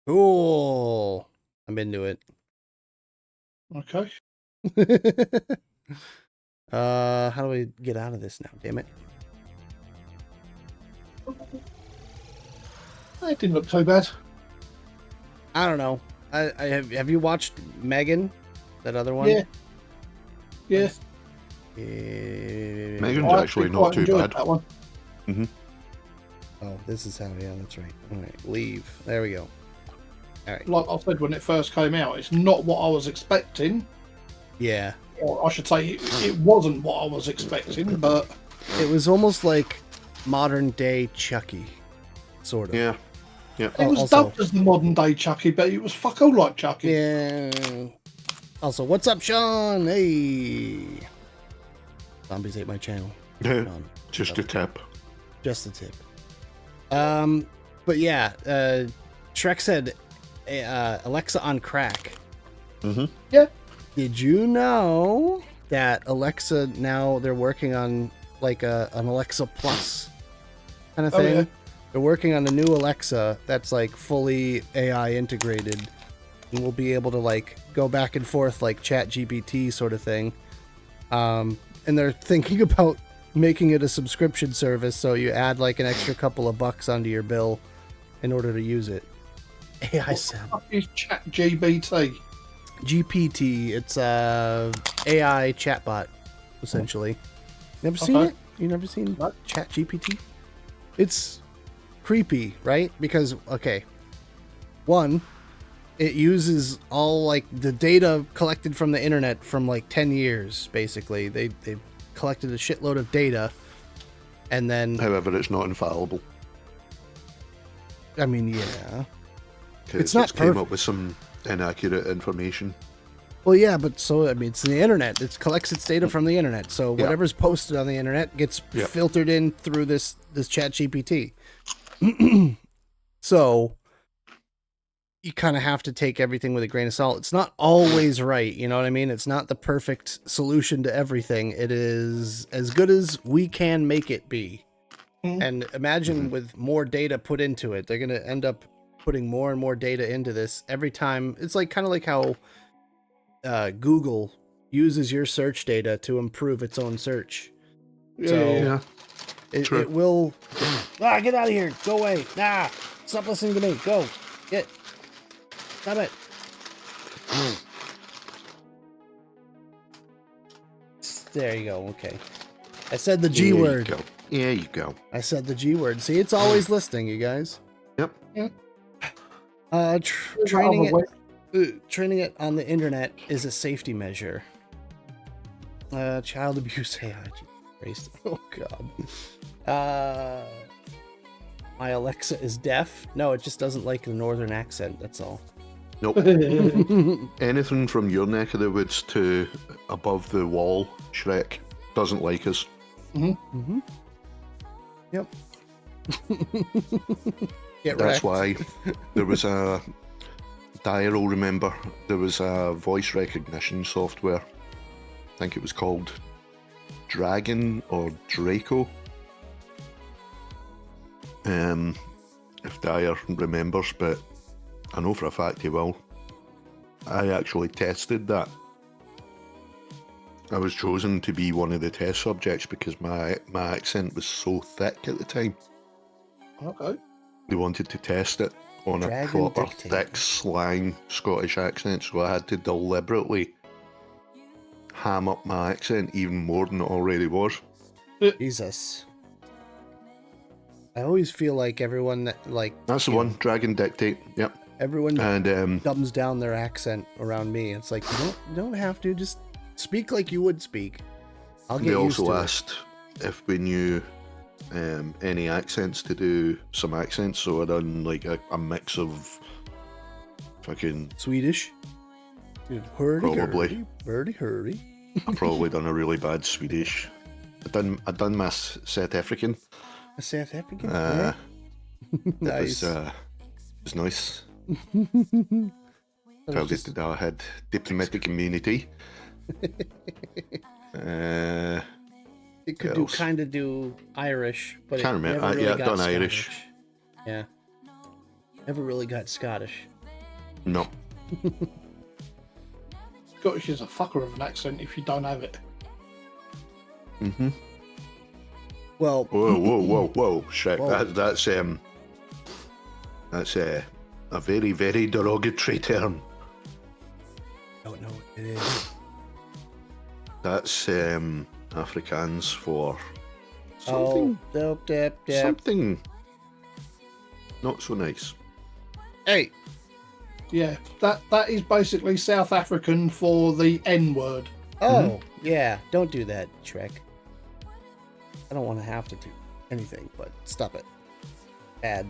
Cool. I'm into it. Okay. How do we get out of this now? Damn it. It didn't look so bad. I don't know. I have you watched Megan? That other one? Yeah. Yeah. Megan's I actually not quite too enjoyed bad. that one. Oh, this is how. Yeah, that's right. All right, leave. There we go. All right. Like I said when it first came out, it's not what I was expecting. Yeah. Or I should say, it wasn't what I was expecting, but It was almost like modern day Chucky, sort of. Yeah. Yeah. it was also- dubbed as the modern day Chucky, but it was fuck all like Chucky. Yeah. Also, what's up, Sean? Hey. Zombies ate my channel. Sean. Just a tip. Just a tip. But yeah, Shrek said, Alexa on crack. Mm-hmm. Yeah. Did you know that Alexa now they're working on like an Alexa Plus kind of Oh, thing? yeah. They're working on a new Alexa that's like fully AI integrated, and we'll be able to like go back and forth like Chat GPT sort of thing. And they're thinking about making it a subscription service, so you add like an extra couple of bucks onto your bill in order to use it. AI sound. What is Chat GBT? GPT, it's a AI chatbot, essentially. Never seen Okay. it? You never seen No. Chat GPT? It's creepy, right? Because okay, one, it uses all like the data collected from the internet from like 10 years, basically. They've collected a shitload of data, and then However, it's not infallible. I mean, yeah. 'Cause It's not came perfect. up with some inaccurate information. Well, yeah, but so I mean, it's the internet. It collects its data from the internet. So Yeah. whatever's posted on the internet gets Yeah. filtered in through this Chat GPT. So you kind of have to take everything with a grain of salt. It's not always right, you know what I mean? It's not the perfect solution to everything. It is as good as we can make it be. Mhm. And imagine with more data put into it, they're going to end up putting more and more data into this every time. It's like kind of like how Google uses your search data to improve its own search. Yeah, So- yeah. Yeah. True. It will. Get out of here! Go away! Nah! Stop listening to me! Go! Get! Stop it! There you go. Okay. I said the G There you word. go. There you go. I said the G word. See, it's always listening, you guys. Yep. Training Other it. Training it on the internet is a safety measure. Child abuse AI. Christ. Oh god. My Alexa is deaf. No, it just doesn't like the northern accent. That's all. Nope. Anything from your neck of the woods to above the wall, Shrek doesn't like us. Mm-hmm. Yep. Get That's wrecked. why there was a. Dyer will remember there was a voice recognition software. I think it was called Dragon or Draco. If Dyer remembers, but I know for a fact he will. I actually tested that. I was chosen to be one of the test subjects because my accent was so thick at the time. Okay. They wanted to test it on a Dragon proper dictator. thick slang Scottish accent, so I had to deliberately ham up my accent even more than it already was. Jesus. I always feel like everyone that That's the you one, know, Dragon Dictate. Yep. everyone And dumbs down their accent around me. It's like you don't have to just speak like you would speak. I'll get They used also to asked if we knew any accents to do some accents, so I done like a mix of fucking it. Swedish. Dude, hurdy, Probably. hurdy, hurdy. I probably done a really bad Swedish. I done my South African. A South African. Nice. Nice. It was nice. That was just- I had diplomatic immunity. It could What do else? kind of do Irish, but Can't it remember. never really Yeah, got done Scottish. Irish. Yeah, never really got Scottish. No. Scottish is a fucker of an accent if you don't have it. Mm-hmm. Well, Whoa! Shit, Whoa. that's a very, very derogatory term. don't know what it is. That's Afrikaans for something. Oh, dip. Something not so nice. Hey, Yeah, that is basically South African for the N word. oh yeah, don't do that, Shrek. I don't want to have to do anything, but stop it. Bad.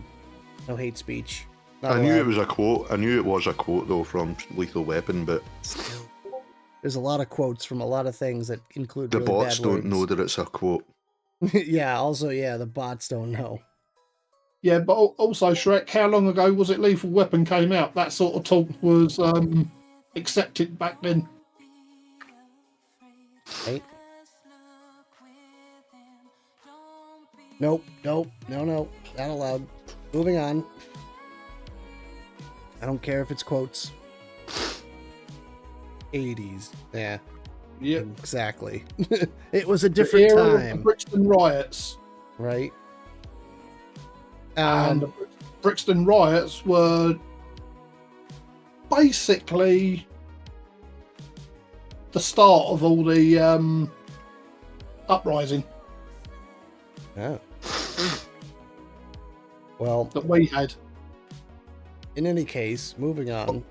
No hate speech. Not I knew allowed. it was a quote. I knew it was a quote though from Lethal Weapon, but Still. There's a lot of quotes from a lot of things that include the really bots bad don't words. know that it's a quote. Yeah, also, yeah, the bots don't know. Yeah, but also Shrek, how long ago was it Lethal Weapon came out? That sort of talk was accepted back then. Right? Nope, no, not allowed. Moving on. I don't care if it's quotes. 80s. Yeah, Yep. exactly. It was a The different era of the time, Brixton riots. right? And the Brixton riots were basically the start of all the uprising Oh. Well, that we had. in any case, moving on.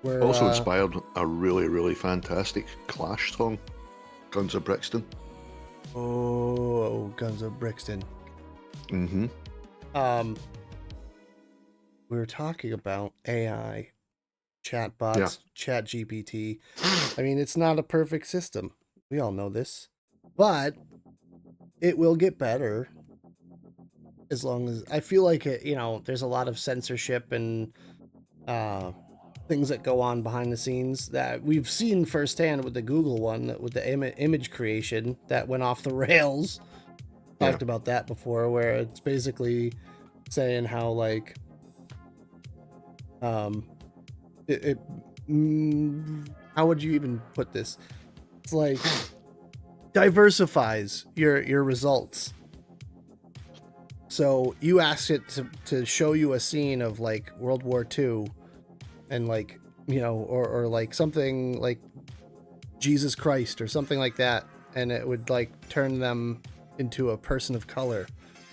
We're Also inspired a really, really fantastic Clash song, Guns of Brixton. Oh, Guns of Brixton. Mm-hmm. We were talking about AI, chatbots, Chat GPT. I mean, it's not a perfect system. We all know this, but it will get better as long as I feel like it. You know, there's a lot of censorship and things that go on behind the scenes that we've seen firsthand with the Google one, with the image creation that went off the rails. Yeah. Talked about that before, where it's basically saying how like how would you even put this? It's like diversifies your results. So you ask it to show you a scene of like World War II and like, you know, or like something like Jesus Christ or something like that, and it would like turn them into a person of color.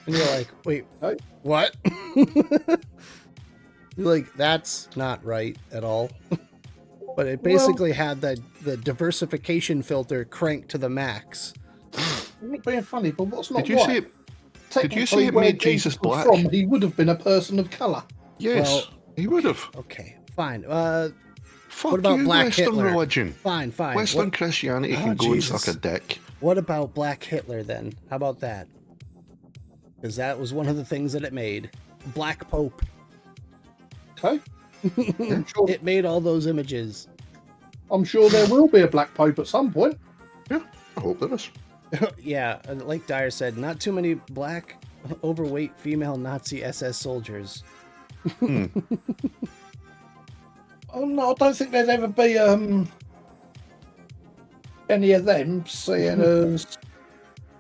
And you're like, wait, what? You're like, that's not right at all. But it basically had the diversification filter cranked to the max. I'm not being funny, but what's not Did you right? say it? Did you Technically, say it where made Jesus was black? From, he would have been a person of colour. Yes, Well, he would have. Okay, fine. Fuck what about you, Black Western Hitler? religion. Fine. Western What- Christianity Oh, can go Jesus. and suck a dick. What about Black Hitler then? How about that? Because that was one of the things that it made. Black Pope. Okay. I'm sure, It made all those images. I'm sure there will be a black pope at some point. Yeah, I hope there is. Yeah, and like Dyer said, not too many black, overweight female Nazi SS soldiers. Oh no, I don't think there'd ever be any of them, seeing as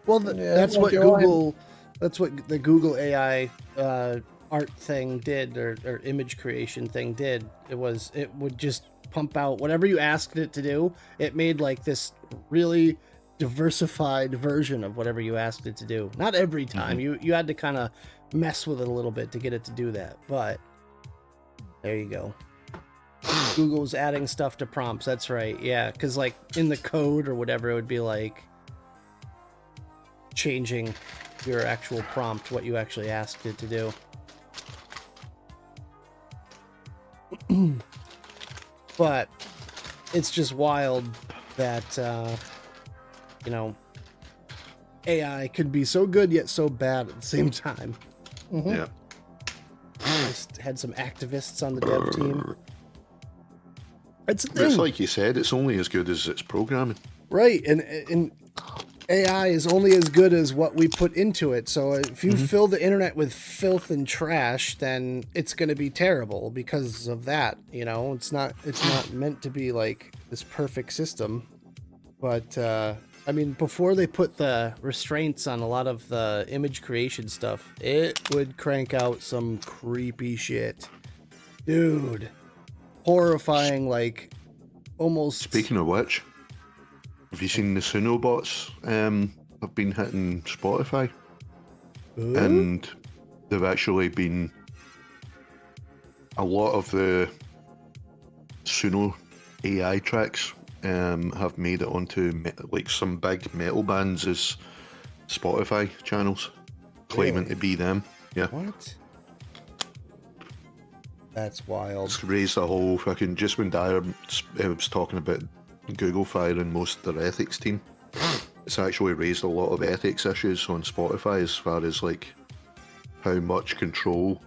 Well, Yeah, that's well, what you're right. Google. That's what the Google AI art thing did, or image creation thing did. It would just pump out whatever you asked it to do. It made like this really diversified version of whatever you asked it to do. Not every time. You had to kind of mess with it a little bit to get it to do that. But there you go. Google's adding stuff to prompts. That's right. Yeah, because like in the code or whatever, it would be like, changing your actual prompt, what you actually asked it to do. But it's just wild that, you know, AI could be so good yet so bad at the same time. Yeah. Just had some activists on the dev team. It's a But it's thing. like you said, it's only as good as its programming. Right, and AI is only as good as what we put into it. So if you fill the internet with filth and trash, then it's going to be terrible because of that. You know, it's not meant to be like this perfect system. But I mean, before they put the restraints on a lot of the image creation stuff, it would crank out some creepy shit, dude. Horrifying, like almost. Speaking of which, have you seen the Suno bots have been hitting Spotify? Ooh. And they've actually been a lot of the Suno AI tracks have made it onto like some big metal bands as Spotify channels, claiming to be them. Yeah. What? That's wild. It's raised a whole fucking, just when Dyer was talking about Google firing most of their ethics team, it's actually raised a lot of ethics issues on Spotify as far as like how much control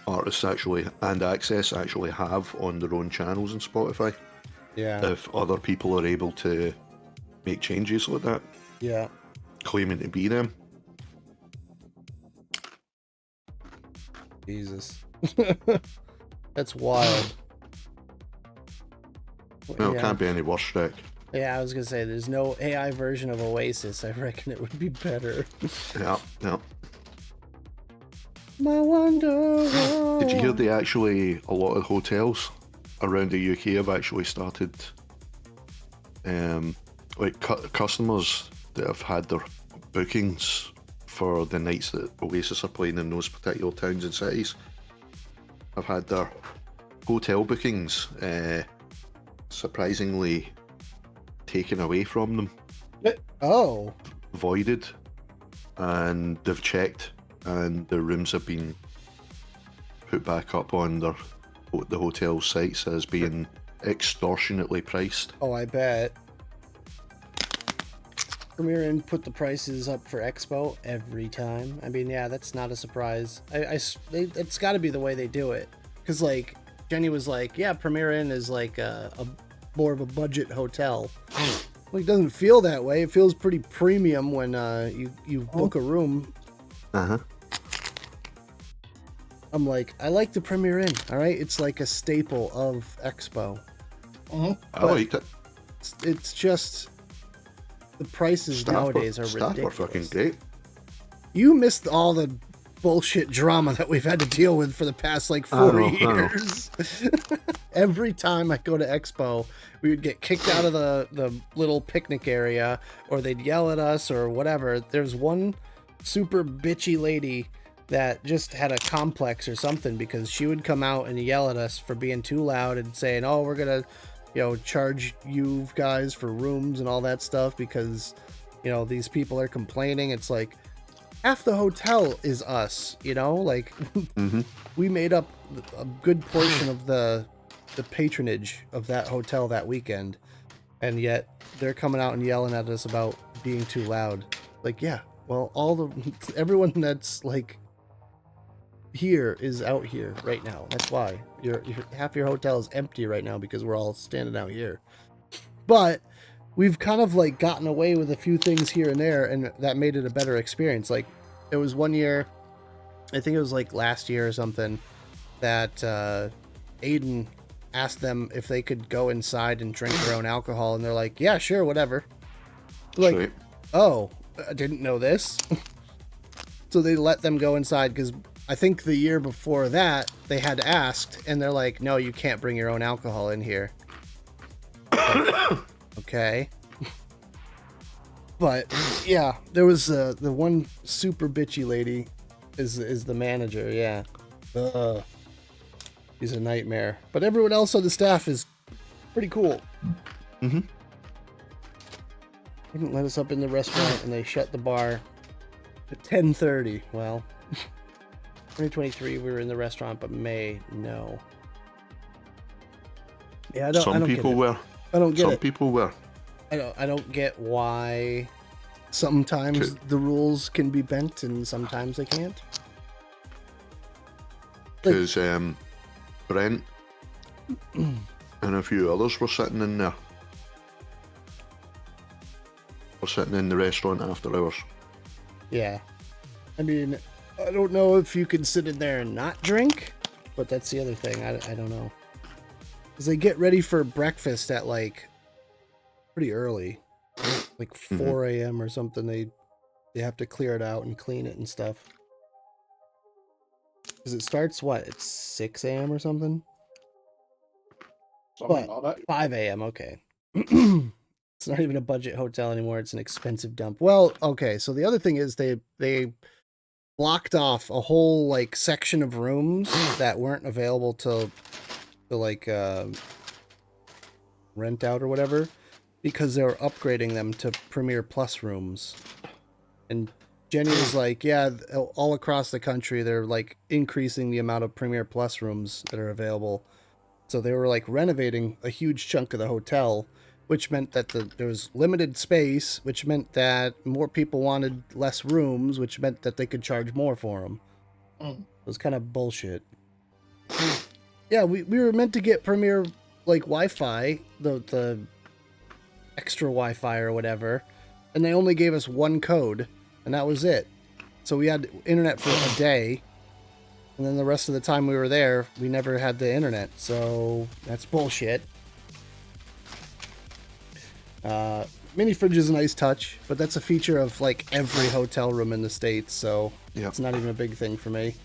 artists actually and access actually have on their own channels on Spotify. Yeah. If other people are able to make changes like that. Yeah. Claiming to be them. Jesus. That's wild. Well, it can't be any worse, Rick. Yeah, I was gonna say there's no AI version of Oasis. I reckon it would be better. Yeah, yeah. My wonder. Did you hear they actually, a lot of hotels around the UK have actually started, like customers that have had their bookings for the nights that Oasis are playing in those particular towns and cities have had their hotel bookings surprisingly taken away from them. Oh. Voided, and they've checked and the rooms have been put back up on the hotel sites as being extortionately priced. Oh, I bet. Premier Inn put the prices up for Expo every time. I mean, yeah, that's not a surprise. It's got to be the way they do it. Because, like, Jenny was like, yeah, Premier Inn is like a more of a budget hotel. Well, it doesn't feel that way. It feels pretty premium when you book a room. Uh-huh. I'm like, I like the Premier Inn, all right? It's like a staple of Expo. I liked it. It's just the prices nowadays are ridiculous. Staff are fucking great. You missed all the bullshit drama that we've had to deal with for the past like 4 years. Every time I go to Expo, we would get kicked out of the little picnic area, or they'd yell at us or whatever. There's one super bitchy lady that just had a complex or something, because she would come out and yell at us for being too loud and saying, oh, we're gonna, you know, charge you guys for rooms and all that stuff because, you know, these people are complaining. It's like half the hotel is us, you know, like we made up a good portion of the patronage of that hotel that weekend, and yet they're coming out and yelling at us about being too loud. Like, yeah, well, everyone that's like here is out here right now. That's why half your hotel is empty right now, because we're all standing out here. But we've kind of like gotten away with a few things here and there, and that made it a better experience. Like, it was one year, I think it was like last year or something, that Aiden asked them if they could go inside and drink their own alcohol, and they're like, yeah, sure, whatever. Like, Sweet. Oh, I didn't know this. So they let them go inside, because I think the year before that they had asked, and they're like, no, you can't bring your own alcohol in here. Like, okay. But yeah, there was the one super bitchy lady is the manager. Yeah. He's a nightmare. But everyone else on the staff is pretty cool. Wouldn't let us up in the restaurant, and they shut the bar at 10:30. Well, 2023 we were in the restaurant, but May no. Yeah, I don't. Some people were. I don't get Some it. people were. I don't get why sometimes the rules can be bent and sometimes they can't. Because Brent and a few others were sitting in there. We're sitting in the restaurant after hours. Yeah. I mean, I don't know if you can sit in there and not drink, but that's the other thing. I don't know. Because they get ready for breakfast at like pretty early, like 4 a.m. or something. They have to clear it out and clean it and stuff. Because it starts, what, it's 6 a.m. or something? Something like that. 5 a.m., okay. It's not even a budget hotel anymore. It's an expensive dump. Well, okay, so the other thing is they blocked off a whole, like, section of rooms that weren't available to like, rent out or whatever, because they were upgrading them to Premier Plus rooms. And Jenny was like, yeah, all across the country, they're, like, increasing the amount of Premier Plus rooms that are available. So they were, like, renovating a huge chunk of the hotel, which meant that there was limited space, which meant that more people wanted less rooms, which meant that they could charge more for them. It was kind of bullshit. Yeah, we were meant to get Premier, like, Wi-Fi, the extra Wi-Fi or whatever, and they only gave us one code, and that was it. So we had internet for a day, and then the rest of the time we were there, we never had the internet, so that's bullshit. Mini fridge is a nice touch, but that's a feature of, like, every hotel room in the States, so it's not even a big thing for me.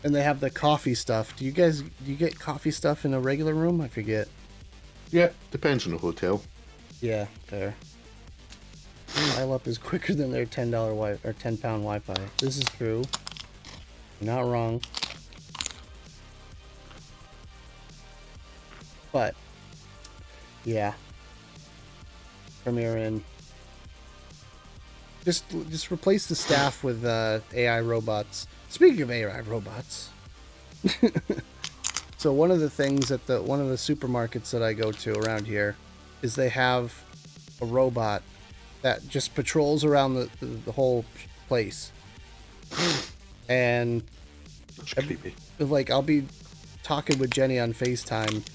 And they have the coffee stuff. Do you get coffee stuff in a regular room? I forget. Yeah, depends on the hotel. Yeah, fair. Dial up is quicker than their $10 or £10 Wi-Fi. This is true. You're not wrong. But yeah, Premier Inn. Just replace the staff with AI robots. Speaking of AI robots, so one of the things at one of the supermarkets that I go to around here is they have a robot that just patrols around the whole place. And that's creepy. Like, I'll be talking with Jenny on FaceTime,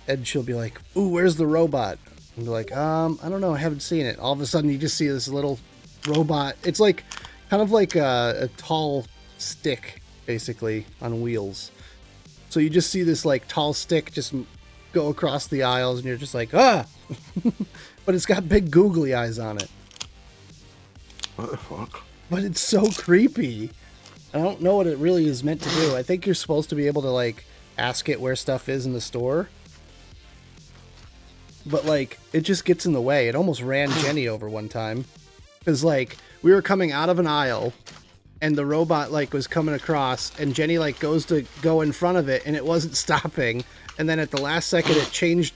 and she'll be like, "Ooh, where's the robot?" And be like, I don't know, I haven't seen it. All of a sudden, you just see this little robot. It's like kind of like a tall stick, basically, on wheels. So you just see this, like, tall stick just go across the aisles, and you're just like, ah! But it's got big googly eyes on it. What the fuck? But it's so creepy. I don't know what it really is meant to do. I think you're supposed to be able to, like, ask it where stuff is in the store. But, like, it just gets in the way. It almost ran Jenny over one time. Because, like, we were coming out of an aisle, and the robot, like, was coming across, and Jenny, like, goes to go in front of it, and it wasn't stopping. And then at the last second, it changed,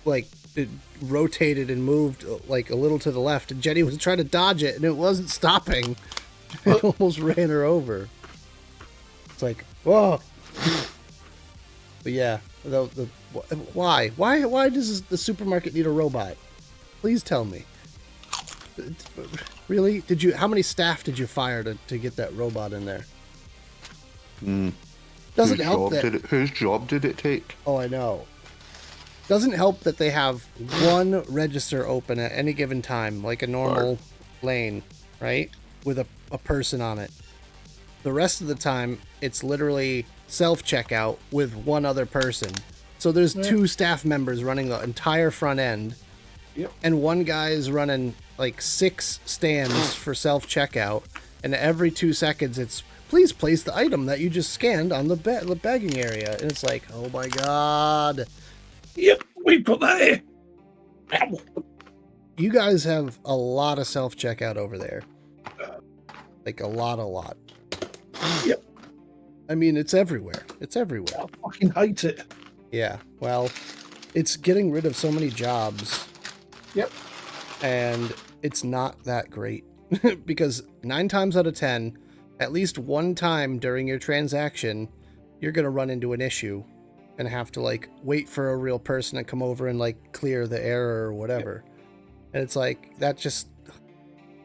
like, it rotated and moved, like, a little to the left, and Jenny was trying to dodge it, and it wasn't stopping. It almost ran her over. It's like, whoa. But yeah, why? Why does the supermarket need a robot? Please tell me. Really? How many staff did you fire to get that robot in there? Doesn't help that. Whose job did it take? Oh, I know. Doesn't help that they have one register open at any given time, like a normal lane, right? With a person on it. The rest of the time, it's literally self-checkout with one other person. So there's two staff members running the entire front end. Yep. And one guy is running like 6 stands for self-checkout. And every 2 seconds, it's, please place the item that you just scanned on the bagging area. And it's like, oh my god. Yep, we put that here. Ow. You guys have a lot of self-checkout over there. Like a lot. Yep. I mean, it's everywhere. It's everywhere. I fucking hate it. Yeah, well, it's getting rid of so many jobs Yep. And it's not that great because 9 times out of 10, at least one time during your transaction, you're going to run into an issue and have to like wait for a real person to come over and like clear the error or whatever. Yep. And it's like, that just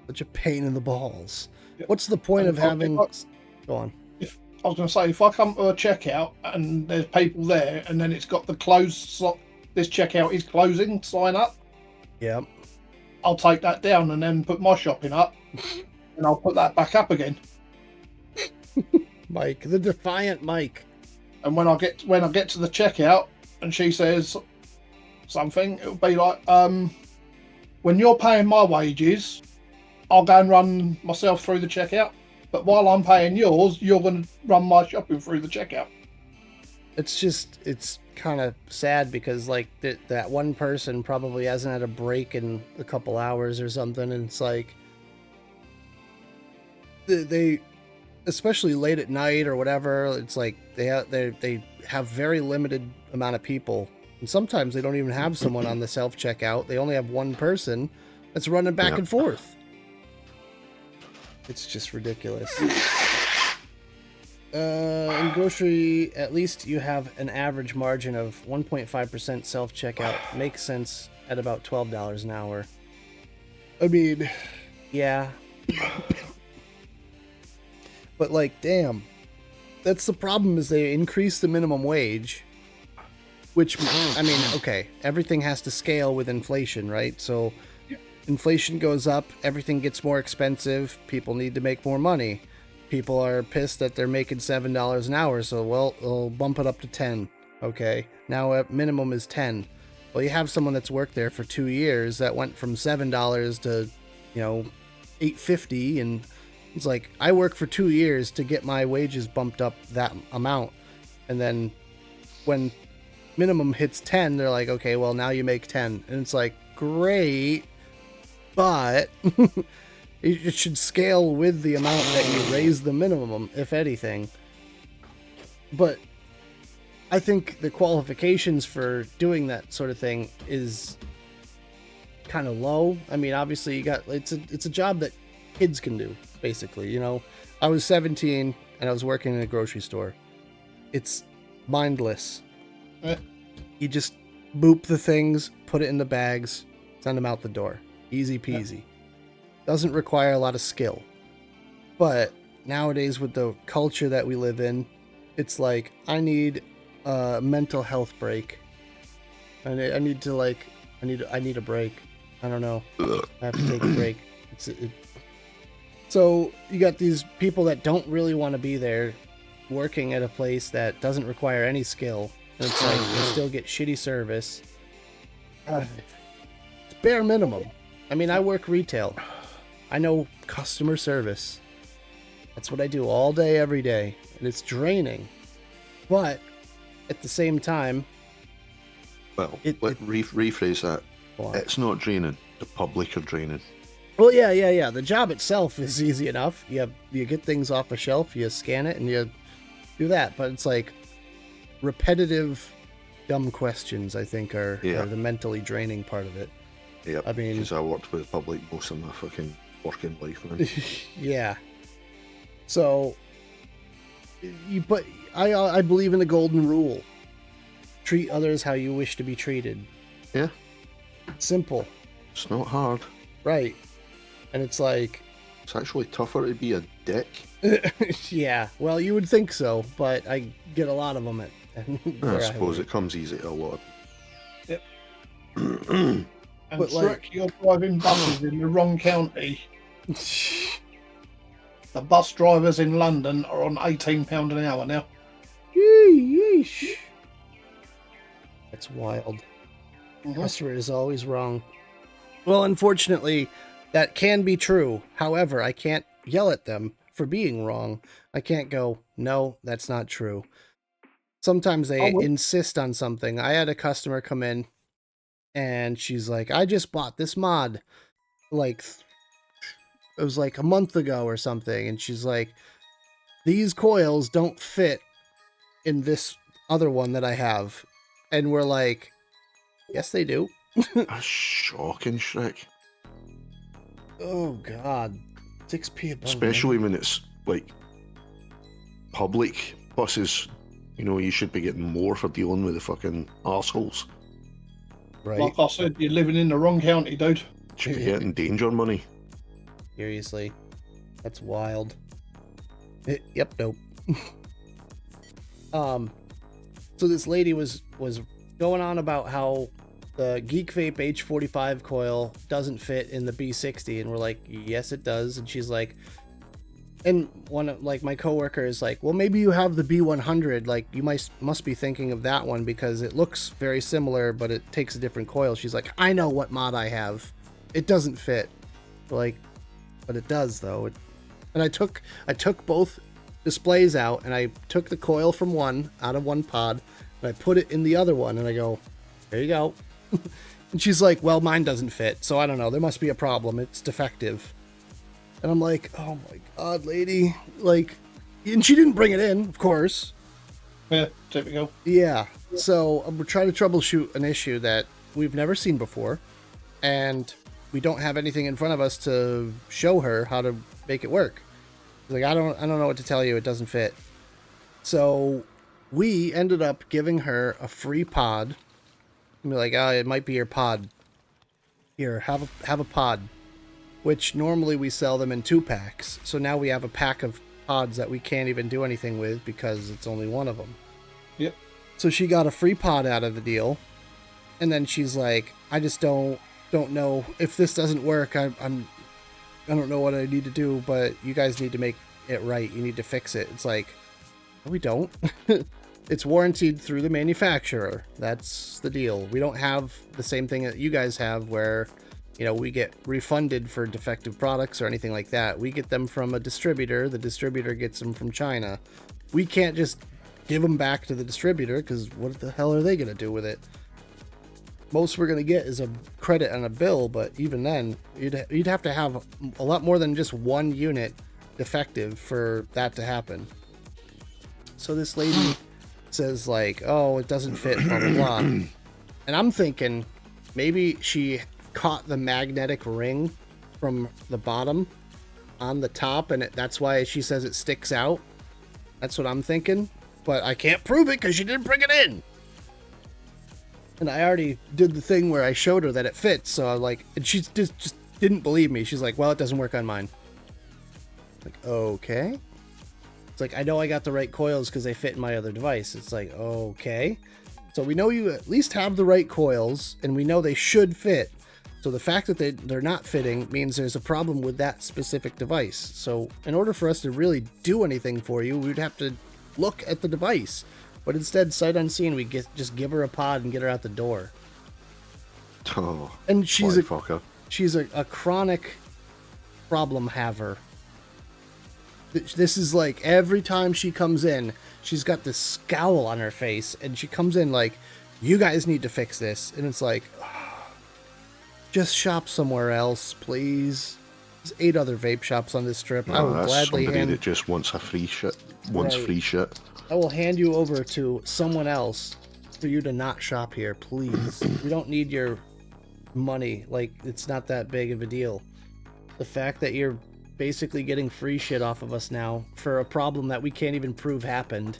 such a pain in the balls. Yep. What's the point of having... Go on. I was going to say, if I come to a checkout and there's people there and then it's got the closed, this checkout is closing sign up. Yep. I'll take that down and then put my shopping up and I'll put that back up again. Mike, the defiant Mike. And when I get to the checkout and she says something, it'll be like, when you're paying my wages, I'll go and run myself through the checkout. But while I'm paying yours, you're going to run my shopping through the checkout. It's kind of sad because like that one person probably hasn't had a break in a couple hours or something, and it's like they especially late at night or whatever, it's like they have very limited amount of people, and sometimes they don't even have someone on the self checkout. They only have one person that's running back and forth. It's just ridiculous. In grocery, at least you have an average margin of 1.5% self-checkout. Makes sense at about $12 an hour. I mean, yeah. But like, damn. That's the problem, is they increase the minimum wage. Which, I mean, okay, everything has to scale with inflation, right? So inflation goes up, everything gets more expensive, people need to make more money. People are pissed that they're making $7 an hour, so, well, they'll bump it up to 10. Okay, now at minimum is 10. Well, you have someone that's worked there for 2 years that went from $7 to, $8.50, and it's like, I work for 2 years to get my wages bumped up that amount, and then when minimum hits 10, they're like, okay, well, now you make 10, and it's like, great, but it should scale with the amount that you raise the minimum, if anything. But I think the qualifications for doing that sort of thing is kind of low. I mean, obviously you got, it's a job that kids can do, basically. I was 17 and I was working in a grocery store. It's mindless. You just boop the things, put it in the bags, send them out the door. Easy peasy. Doesn't require a lot of skill. But nowadays, with the culture that we live in, it's like, I need a mental health break. I need a break. I don't know. I have to take a break. So you got these people that don't really want to be there, working at a place that doesn't require any skill. And it's like, you still get shitty service. It's bare minimum. I mean, I work retail. I know customer service. That's what I do all day, every day. And it's draining. But at the same time... Well, rephrase that. It's not draining. The public are draining. Well, yeah. The job itself is easy enough. You get things off a shelf, you scan it, and you do that. But it's like repetitive, dumb questions, I think, are the mentally draining part of it. Yeah, I mean, because I worked with the public most of my fucking working life, man. Yeah. So, but I believe in the golden rule. Treat others how you wish to be treated. Yeah. Simple. It's not hard. Right. And it's like... It's actually tougher to be a dick. Yeah. Well, you would think so, but I get a lot of them I suppose it comes easy to a lot. Yep. And Shrek, you're driving buses in the wrong county. The bus drivers in London are on £18 an hour now. Yeesh. That's wild. Customer is always wrong. Well, unfortunately, that can be true. However, I can't yell at them for being wrong. I can't go, no, that's not true. Sometimes they insist on something. I had a customer come in, and she's like, I just bought this mod. Like, it was like a month ago or something. And she's like, these coils don't fit in this other one that I have. And we're like, yes, they do. That's shocking, Shrek. Oh God, 6p above. Especially when it's like public buses. You know, you should be getting more for dealing with the fucking arseholes. Right. Like I said, you're living in the wrong county, dude. Should be getting danger money. Seriously, that's wild. Yep, nope. So this lady was going on about how the Geek Vape H45 coil doesn't fit in the B60, and we're like, yes, it does. And she's like, and one of like my coworker is like, well, maybe you have the B100. Like, you must be thinking of that one because it looks very similar, but it takes a different coil. She's like, I know what mod I have. It doesn't fit. Like, but it does though. And I took both displays out, and I took the coil from one out of one pod, and I put it in the other one, and I go, there you go. And she's like, well, mine doesn't fit, so I don't know, there must be a problem, it's defective. And I'm like, oh my God, lady. Like, and she didn't bring it in, of course. Yeah, typical. Yeah, so we're trying to troubleshoot an issue that we've never seen before, and we don't have anything in front of us to show her how to make it work. Like, I don't know what to tell you, it doesn't fit. So we ended up giving her a free pod. And we're like, oh, it might be your pod. Here, have a pod. Which normally we sell them in 2-packs. So now we have a pack of pods that we can't even do anything with because it's only one of them. Yep. So she got a free pod out of the deal. And then she's like, I just don't know if this doesn't work. I don't know what I need to do, but you guys need to make it right. You need to fix it. It's like, no, we don't. It's warranted through the manufacturer. That's the deal. We don't have the same thing that you guys have where, you know, we get refunded for defective products or anything like that. We get them from a distributor. The distributor gets them from China. We can't just give them back to the distributor because what the hell are they going to do with it? Most we're going to get is a credit on a bill, but even then, you'd have to have a lot more than just one unit defective for that to happen. So this lady says like, oh, it doesn't fit, blah, blah, blah. And I'm thinking maybe she caught the magnetic ring from the bottom on the top, and that's why she says it sticks out. That's what I'm thinking, but I can't prove it because she didn't bring it in. And I already did the thing where I showed her that it fits, so I'm like, and she just didn't believe me. She's like, well, it doesn't work on mine. Like, okay. It's like, I know I got the right coils because they fit in my other device. It's like, okay. So we know you at least have the right coils, and we know they should fit. So the fact that they're not fitting means there's a problem with that specific device. So in order for us to really do anything for you, we'd have to look at the device. But instead, sight unseen, we just give her a pod and get her out the door. Oh, and she's a a chronic problem haver. This is like every time she comes in, she's got this scowl on her face, and she comes in like, you guys need to fix this. And it's like, oh, just shop somewhere else, please. There's 8 other vape shops on this strip. No, I will that's gladly somebody hand... that just wants a free shit. Free shit. I will hand you over to someone else for you to not shop here, please. We don't need your money. Like, it's not that big of a deal. The fact that you're basically getting free shit off of us now for a problem that we can't even prove happened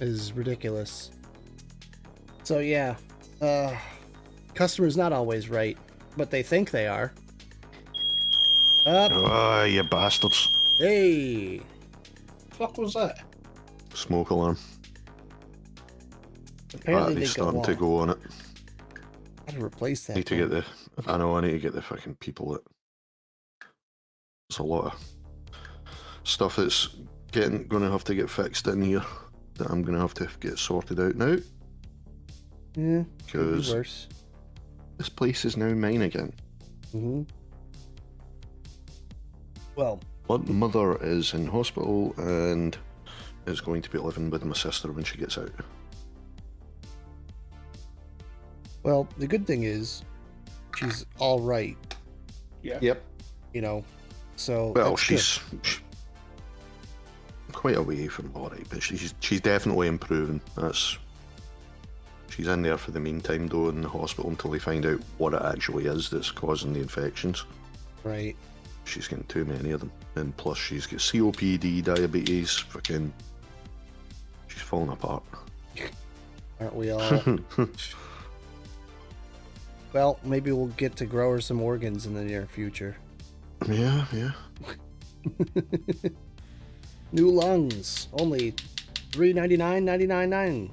is ridiculous. So yeah, customers not always right, but they think they are. Ah, you bastards. Hey. Fuck was that? Smoke alarm. Apparently Battery's starting to go on it. How to replace that? I need to get the fucking people that. There's a lot of stuff that's going to have to get fixed in here that I'm going to have to get sorted out now. Yeah, because this place is now mine again. Well, mother is in hospital and is going to be living with my sister when she gets out. Well, the good thing is she's all right. Yeah. Yep. You know, so well, she's quite away from all right, but she's definitely improving. She's She's in there for the meantime, though, in the hospital until they find out what it actually is that's causing the infections. Right. She's getting too many of them. And plus she's got COPD, diabetes, fucking... She's falling apart. Aren't we all? Well, maybe we'll get to grow her some organs in the near future. Yeah. New lungs, only $399.99.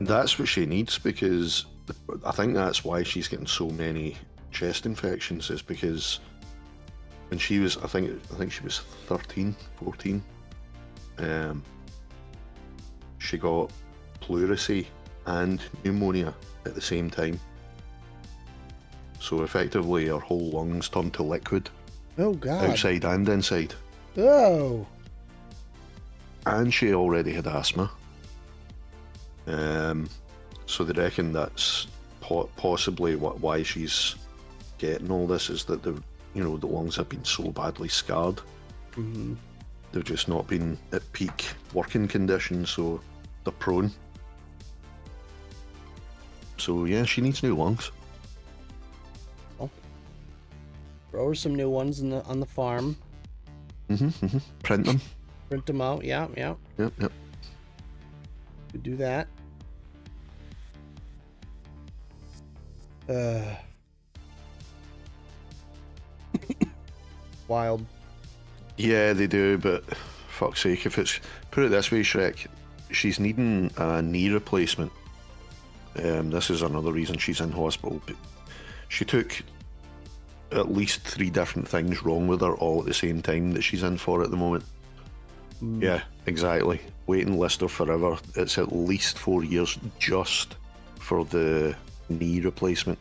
That's what she needs, because I think that's why she's getting so many chest infections, is because when she was, I think she was 13, 14, she got pleurisy and pneumonia at the same time. So effectively her whole lungs turned to liquid. Oh God. Outside and inside. Oh. And she already had asthma. So they reckon that's possibly why she's getting all this, is that the lungs have been so badly scarred. Mm-hmm. They've just not been at peak working conditions, so they're prone. So yeah, she needs new lungs. Grow her some new ones on the farm. Print them. Print them out. Yeah. Yep. Could do that. Wild. Yeah, they do, but fuck's sake, if it's... Put it this way, Shrek, she's needing a knee replacement. This is another reason she's in hospital. She took at least 3 different things wrong with her all at the same time that she's in for at the moment. Yeah, exactly. Waiting list of forever. It's at least 4 years just for the knee replacement.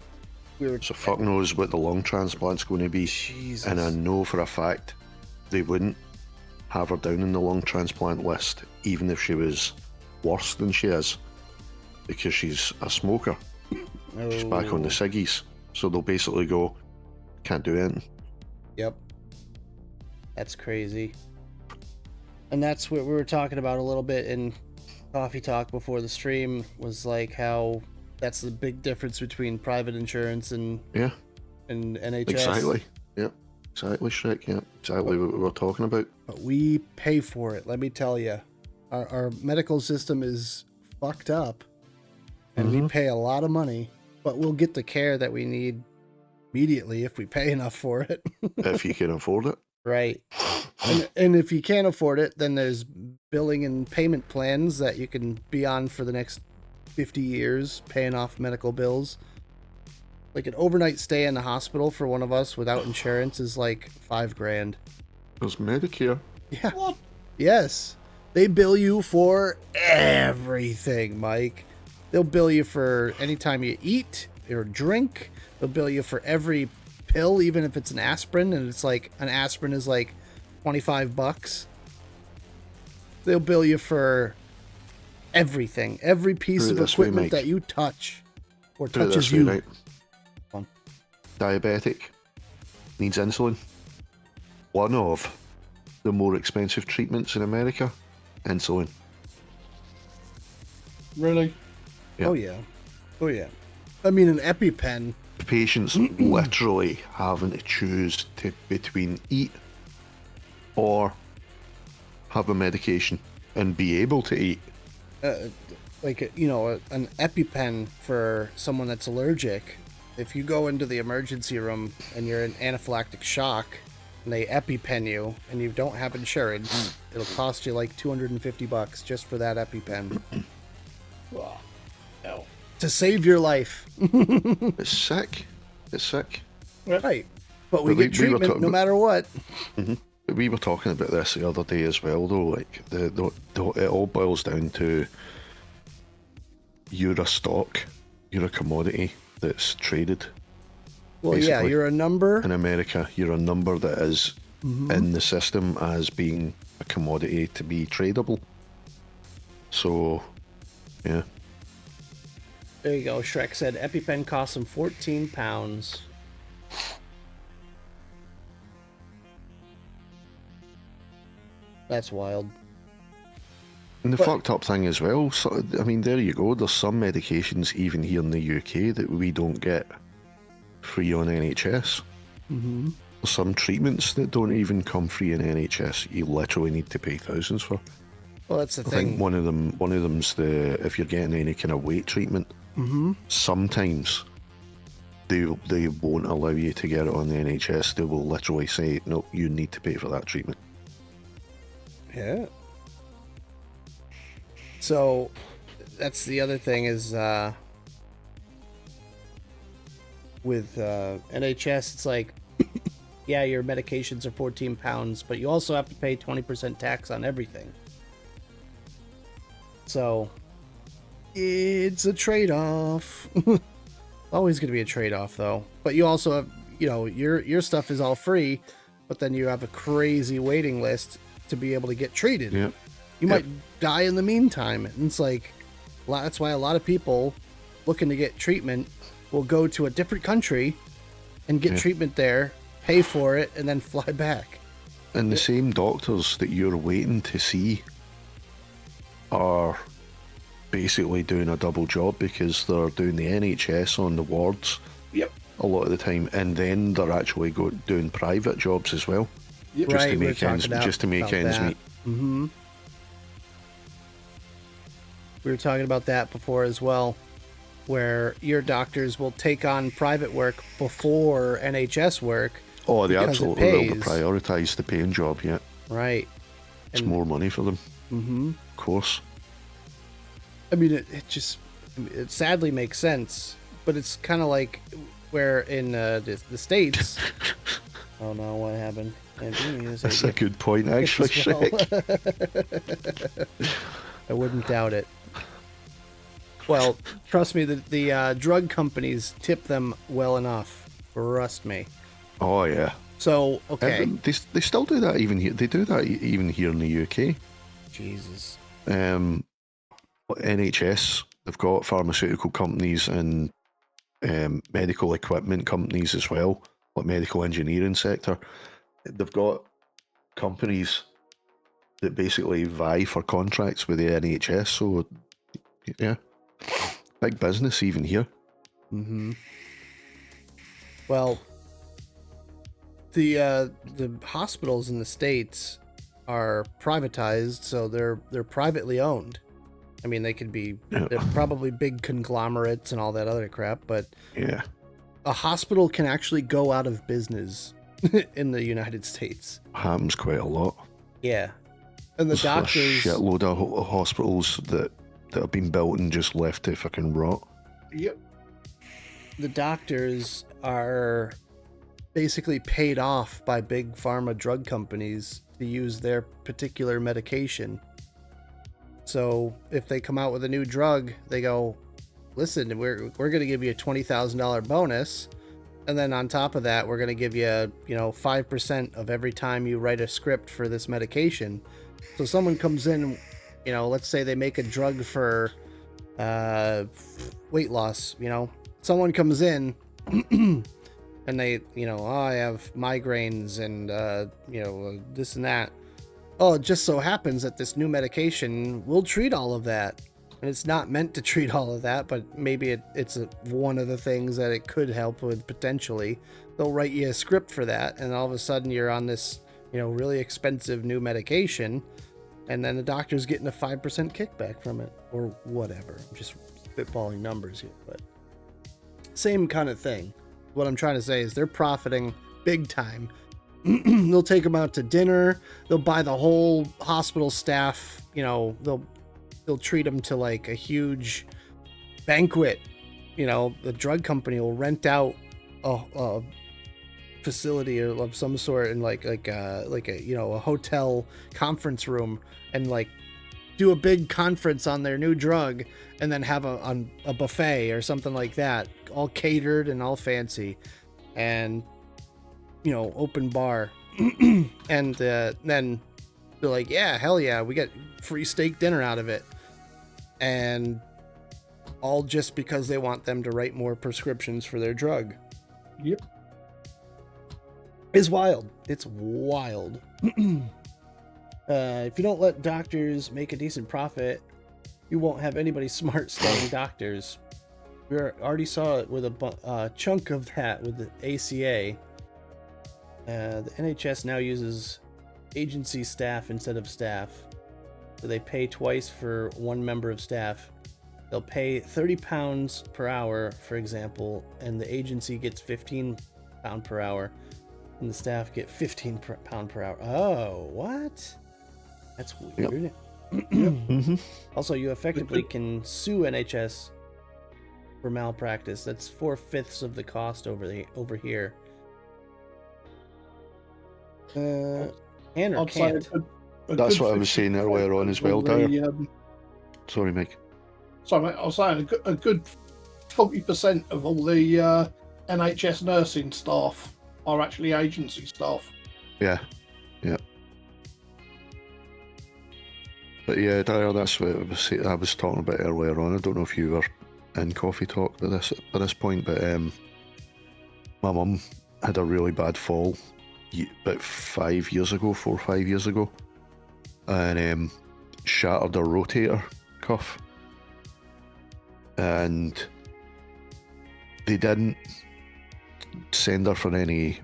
So fuck knows what the lung transplant's going to be. Jesus. And I know for a fact they wouldn't have her down in the lung transplant list even if she was worse than she is, because she's a smoker. She's back on the ciggies. So they'll basically go, can't do anything. Yep. That's crazy. And that's what we were talking about a little bit in Coffee Talk before the stream, was like how that's the big difference between private insurance and NHS. Exactly. Yep. Exactly, Shrek. Yeah. Exactly what we were talking about. But we pay for it, let me tell you. Our medical system is fucked up, and we pay a lot of money, but we'll get the care that we need immediately if we pay enough for it. If you can afford it. Right. And if you can't afford it, then there's billing and payment plans that you can be on for the next 50 years, paying off medical bills. Like an overnight stay in the hospital for one of us without insurance is like $5,000. There's Medicare. Yeah. What? Yes. They bill you for everything, Mike. They'll bill you for any time you eat or drink. They'll bill you for every pill, even if it's an aspirin, and it's like an aspirin is like $25. They'll bill you for everything, every piece of equipment that you touch or touches you. Right. Diabetic, needs insulin. One of the more expensive treatments in America, insulin. Really? Yeah. Oh yeah. I mean, an EpiPen. Patients literally having to choose between eat or have a medication and be able to eat. Like, an EpiPen for someone that's allergic. If you go into the emergency room and you're in anaphylactic shock and they EpiPen you and you don't have insurance, it'll cost you like $250 just for that EpiPen. Oh, no. To save your life. It's sick. Right. But we get treatment no matter what. We were talking about this the other day as well, though. Like, it all boils down to you're a stock, you're a commodity that's traded. Well, basically. Yeah, you're a number. In America, you're a number that is in the system as being a commodity to be tradable. So, yeah. There you go. Shrek said EpiPen costs him £14. That's wild. And the But- fucked up thing as well, so, I mean, there you go. There's some medications even here in the UK that we don't get free on NHS. Mm-hmm. There's some treatments that don't even come free in NHS. You literally need to pay thousands for. Well, that's the I thing. think one of them's the if you're getting any kind of weight treatment. Mm-hmm. Sometimes they won't allow you to get it on the NHS. They will literally say, no, you need to pay for that treatment. Yeah. So that's the other thing is with NHS, it's like, yeah, your medications are £14, but you also have to pay 20% tax on everything. So it's a trade-off. Always going to be a trade-off, though. But you also have, your stuff is all free, but then you have a crazy waiting list to be able to get treated. Yeah. You might die in the meantime. And it's like, that's why a lot of people looking to get treatment will go to a different country and get treatment there, pay for it, and then fly back. And the same doctors that you're waiting to see are basically doing a double job because they're doing the NHS on the wards a lot of the time, and then they're actually doing private jobs as well, just to make ends meet. Mm-hmm. We were talking about that before as well, where your doctors will take on private work before NHS work. Oh, they absolutely will. They pays. prioritise the paying job, yeah. Right. It's more money for them. Mm-hmm. Of course. I mean, it sadly makes sense, but it's kind of like where in the States... Oh no, what happened? That's a good point, actually, Shrek. I wouldn't doubt it. Well, trust me, the drug companies tip them well enough. Trust me. Oh, yeah. So, okay. They still do that even here. They do that even here in the UK. Jesus. NHS, they've got pharmaceutical companies and medical equipment companies as well, like medical engineering sector. They've got companies that basically vie for contracts with the NHS. So, yeah, big business even here. Mm-hmm. Well, the hospitals in the States are privatized, so they're privately owned. I mean, they could be they're probably big conglomerates and all that other crap, but a hospital can actually go out of business in the United States. Happens quite a lot. Yeah, and the doctors, a shitload of hospitals that have been built and just left to fucking rot. Yep. The doctors are basically paid off by big pharma drug companies to use their particular medication. So if they come out with a new drug, they go, listen, we're going to give you a $20,000 bonus. And then on top of that, we're going to give you, 5% of every time you write a script for this medication. So someone comes in, let's say they make a drug for weight loss, someone comes in and they, I have migraines and, this and that. Oh, it just so happens that this new medication will treat all of that. And it's not meant to treat all of that, but maybe it's one of the things that it could help with potentially. They'll write you a script for that, and all of a sudden you're on this, really expensive new medication, and then the doctor's getting a 5% kickback from it, or whatever. I'm just spitballing numbers here, but same kind of thing. What I'm trying to say is they're profiting big time. They'll take them out to dinner. They'll buy the whole hospital staff. They'll treat them to like a huge banquet. The drug company will rent out a facility or of some sort in like a hotel conference room and like do a big conference on their new drug and then have a buffet or something like that, all catered and all fancy, and open bar. And then they're like, yeah, hell yeah, we get free steak dinner out of it. And all just because they want them to write more prescriptions for their drug. Yep. It's wild. It's wild. If you don't let doctors make a decent profit, you won't have anybody smart staying doctors. We already saw it with a chunk of that with the ACA. The NHS now uses agency staff instead of staff. So they pay twice for one member of staff. They'll pay £30 per hour, for example, and the agency gets £15 per hour, and the staff get £15 per hour. Oh, what? That's weird. Mm-hmm. Also, you effectively can sue NHS for malpractice. That's 4/5 of the cost over here. Can or can't? That's what I was saying earlier on as well, Dyer. Sorry, Mike. Sorry, mate. I was saying a good 40% of all the NHS nursing staff are actually agency staff. Yeah. But yeah, Dyer, that's what I was talking about earlier on. I don't know if you were in coffee talk at this point, but my mum had a really bad fall about 4 or 5 years ago, and shattered her rotator cuff, and they didn't send her for any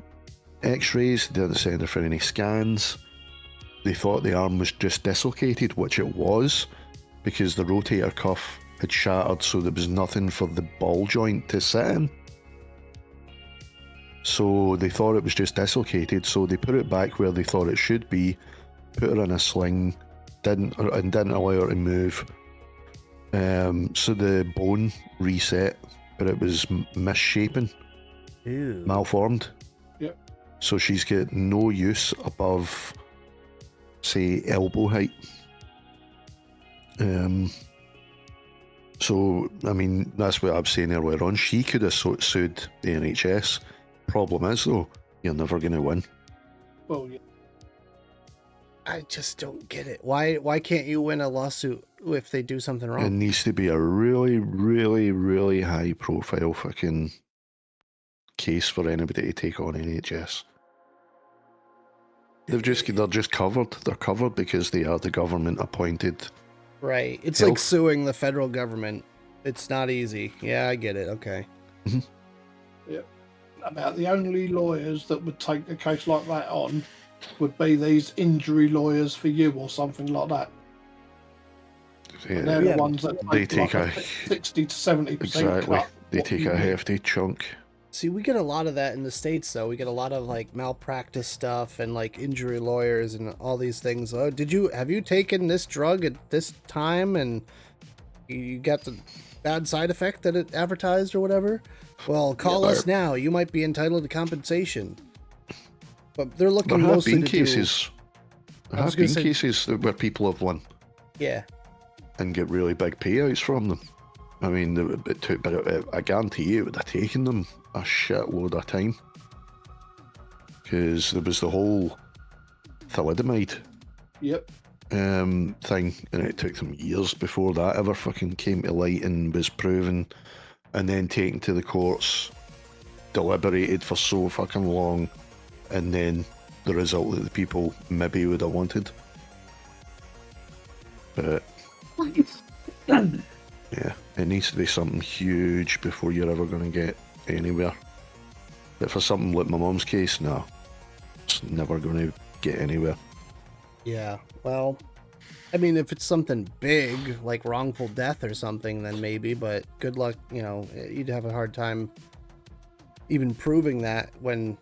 x-rays, they didn't send her for any scans. They thought the arm was just dislocated, which it was, because the rotator cuff had shattered, so there was nothing for the ball joint to sit in. So they thought it was just dislocated, so they put it back where they thought it should be, put her in a sling, didn't allow her to move. So the bone reset, but it was misshapen, malformed. Yep. So she's got no use above, say, elbow height. So, I mean, that's what I was saying earlier on. She could have sued the NHS. Problem is, though, you're never going to win. Well, yeah. I just don't get it. Why can't you win a lawsuit if they do something wrong? It needs to be a really, really, really high profile fucking case for anybody to take on NHS. They're just covered. They're covered because they are the government appointed. Right. It's health. like suing the federal government. It's not easy. Yeah, I get it. Okay. Mm-hmm. Yeah. About the only lawyers that would take a case like that on would be these injury lawyers for you or something like that. Yeah, they're the ones that take a 60 to 70% exactly. cut. They take a hefty chunk. See, we get a lot of that in the States, though. We get a lot of like malpractice stuff and like injury lawyers and all these things. Oh, have you taken this drug at this time and you got the bad side effect that it advertised or whatever? Well, call us now. You might be entitled to compensation. But they're looking mostly to cases. There have been cases where people have won. Yeah. And get really big payouts from them. I mean, but I guarantee you it would have taken them a shitload of time. Because there was the whole thalidomide thing, and it took them years before that ever fucking came to light and was proven, and then taken to the courts, deliberated for so fucking long, and then the result that the people maybe would have wanted. But yeah, it needs to be something huge before you're ever going to get anywhere. But for something like my mum's case, no, it's never going to get anywhere. Yeah, well, I mean, if it's something big, like wrongful death or something, then maybe, but good luck, you'd have a hard time even proving that when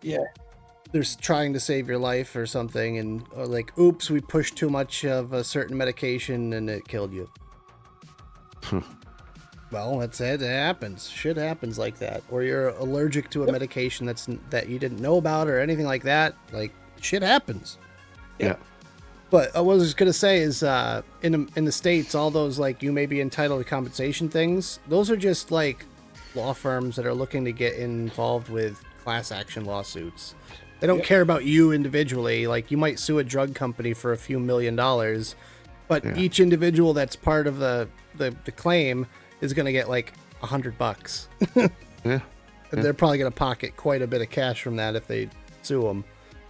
they're trying to save your life or something, and like, oops, we pushed too much of a certain medication and it killed you. Well, that's it. It happens. Shit happens like that. Or you're allergic to a medication that you didn't know about or anything like that. Like, shit happens. Yeah. But what I was gonna say is, in the States, all those like you may be entitled to compensation things, those are just like law firms that are looking to get involved with class action lawsuits. They don't care about you individually. Like, you might sue a drug company for a few $1 million, but each individual that's part of the claim is gonna get like $100. Yeah. And they're probably gonna pocket quite a bit of cash from that if they sue them.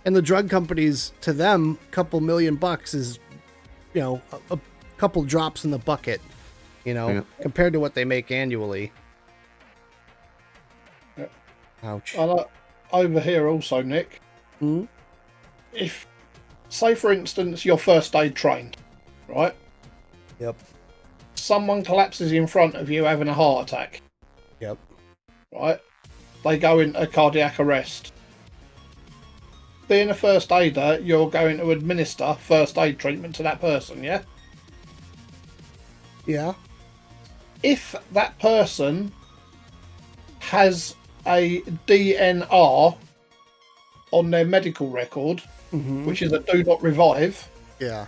And the drug companies, to them, a couple $1,000,000 is, a couple drops in the bucket, compared to what they make annually. Yeah. Ouch. Over here also, Nick, Hmm? if, say for instance, you're first aid trained, right? Yep. Someone collapses in front of you having a heart attack, Yep. right? They go into cardiac arrest. Being a first aider, you're going to administer first aid treatment to that person, yeah? Yeah. If that person has a DNR on their medical record, which is a do not revive, Yeah.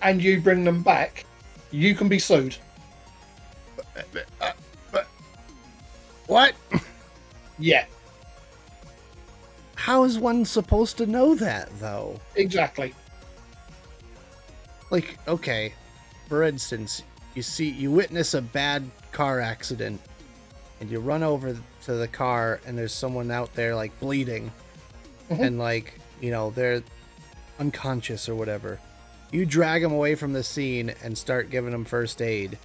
and you bring them back, you can be sued. What? Yeah, How is one supposed to know that, though? exactly. Like, okay, for instance, you witness a bad car accident, and you run over to the car, and there's someone out there, like, bleeding, and, like, they're unconscious or whatever. You drag them away from the scene and start giving them first aid.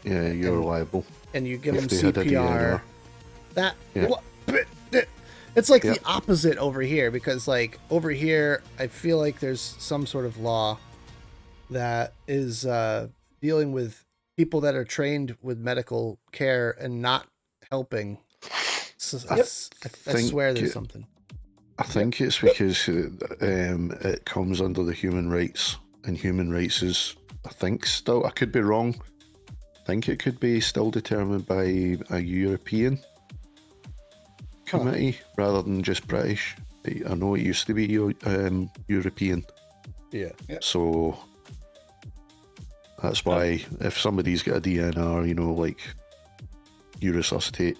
Yeah, you're liable. And you give If them they had a CPR. DNR. It's like the opposite over here, because, like, over here, I feel like there's some sort of law that is dealing with people that are trained with medical care and not helping. I swear there's something. I think it's because it comes under the human rights, and human rights is, I think, still, I could be wrong, I think it could be still determined by a European committee rather than just British. I know it used to be European. Yeah. So that's why if somebody's got a DNR, like, you resuscitate,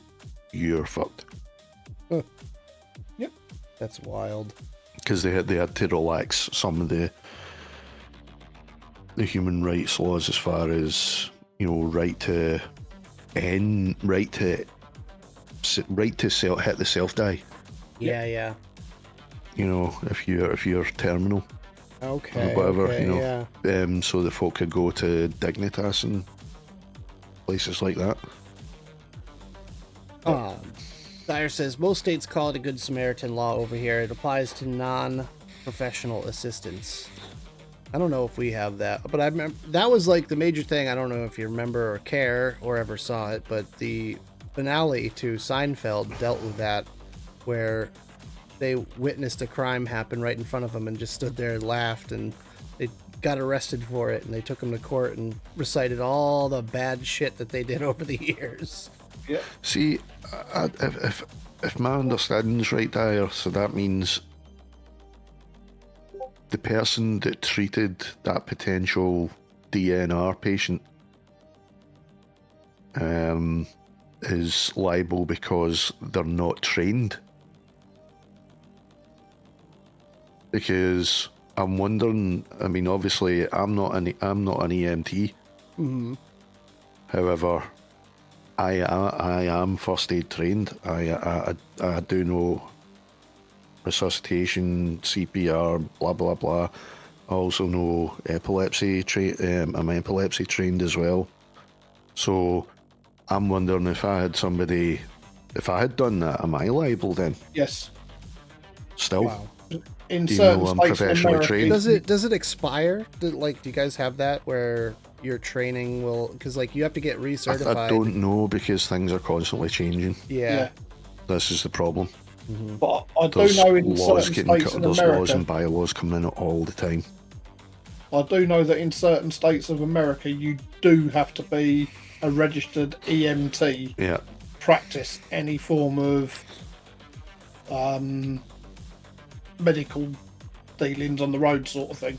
you're fucked. Yep. That's wild. Because they had to relax some of the human rights laws as far as right to hit the self die. Yeah. If you're terminal. Okay. Or whatever. Yeah. So the folk could go to Dignitas and places like that. Dyer says most states call it a Good Samaritan law over here. It applies to non-professional assistance. I don't know if we have that, but I remember that was like the major thing. I don't know if you remember or care or ever saw it, but the finale to Seinfeld dealt with that, where they witnessed a crime happen right in front of them and just stood there and laughed, and they got arrested for it, and they took them to court and recited all the bad shit that they did over the years. Yeah. See, if my understanding's right, Dyer, so that means the person that treated that potential DNR patient is liable because they're not trained. Because I'm wondering, I mean, obviously I'm not an EMT. Mm-hmm. However, I am first aid trained. I do know resuscitation, CPR, blah blah blah. I also know epilepsy. I'm epilepsy trained as well. So I'm wondering if I had done that, am I liable then? Yes. Still. Wow. In Even certain though I'm states in professionally America, trained. Does it expire? Do you guys have that where your training will? Because like you have to get recertified. I don't know because things are constantly changing. Yeah. This is the problem. Mm-hmm. But I do There's know in laws certain getting states in there's laws America, and bylaws coming out all the time. I do know that in certain states of America, you do have to be a registered EMT. Yeah. Practice any form of medical dealings on the road, sort of thing.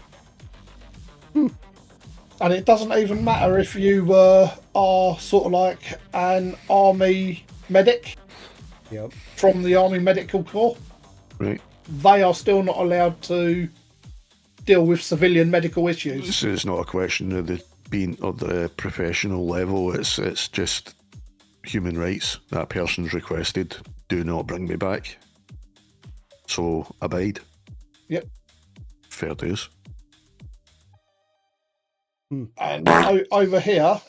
And it doesn't even matter if you are sort of like an army medic. Yep. From the Army Medical Corps. Right. They are still not allowed to deal with civilian medical issues. So it's not a question of the professional level. It's just human rights. That person's requested, do not bring me back. So abide. Yep. Fair dues. And over here,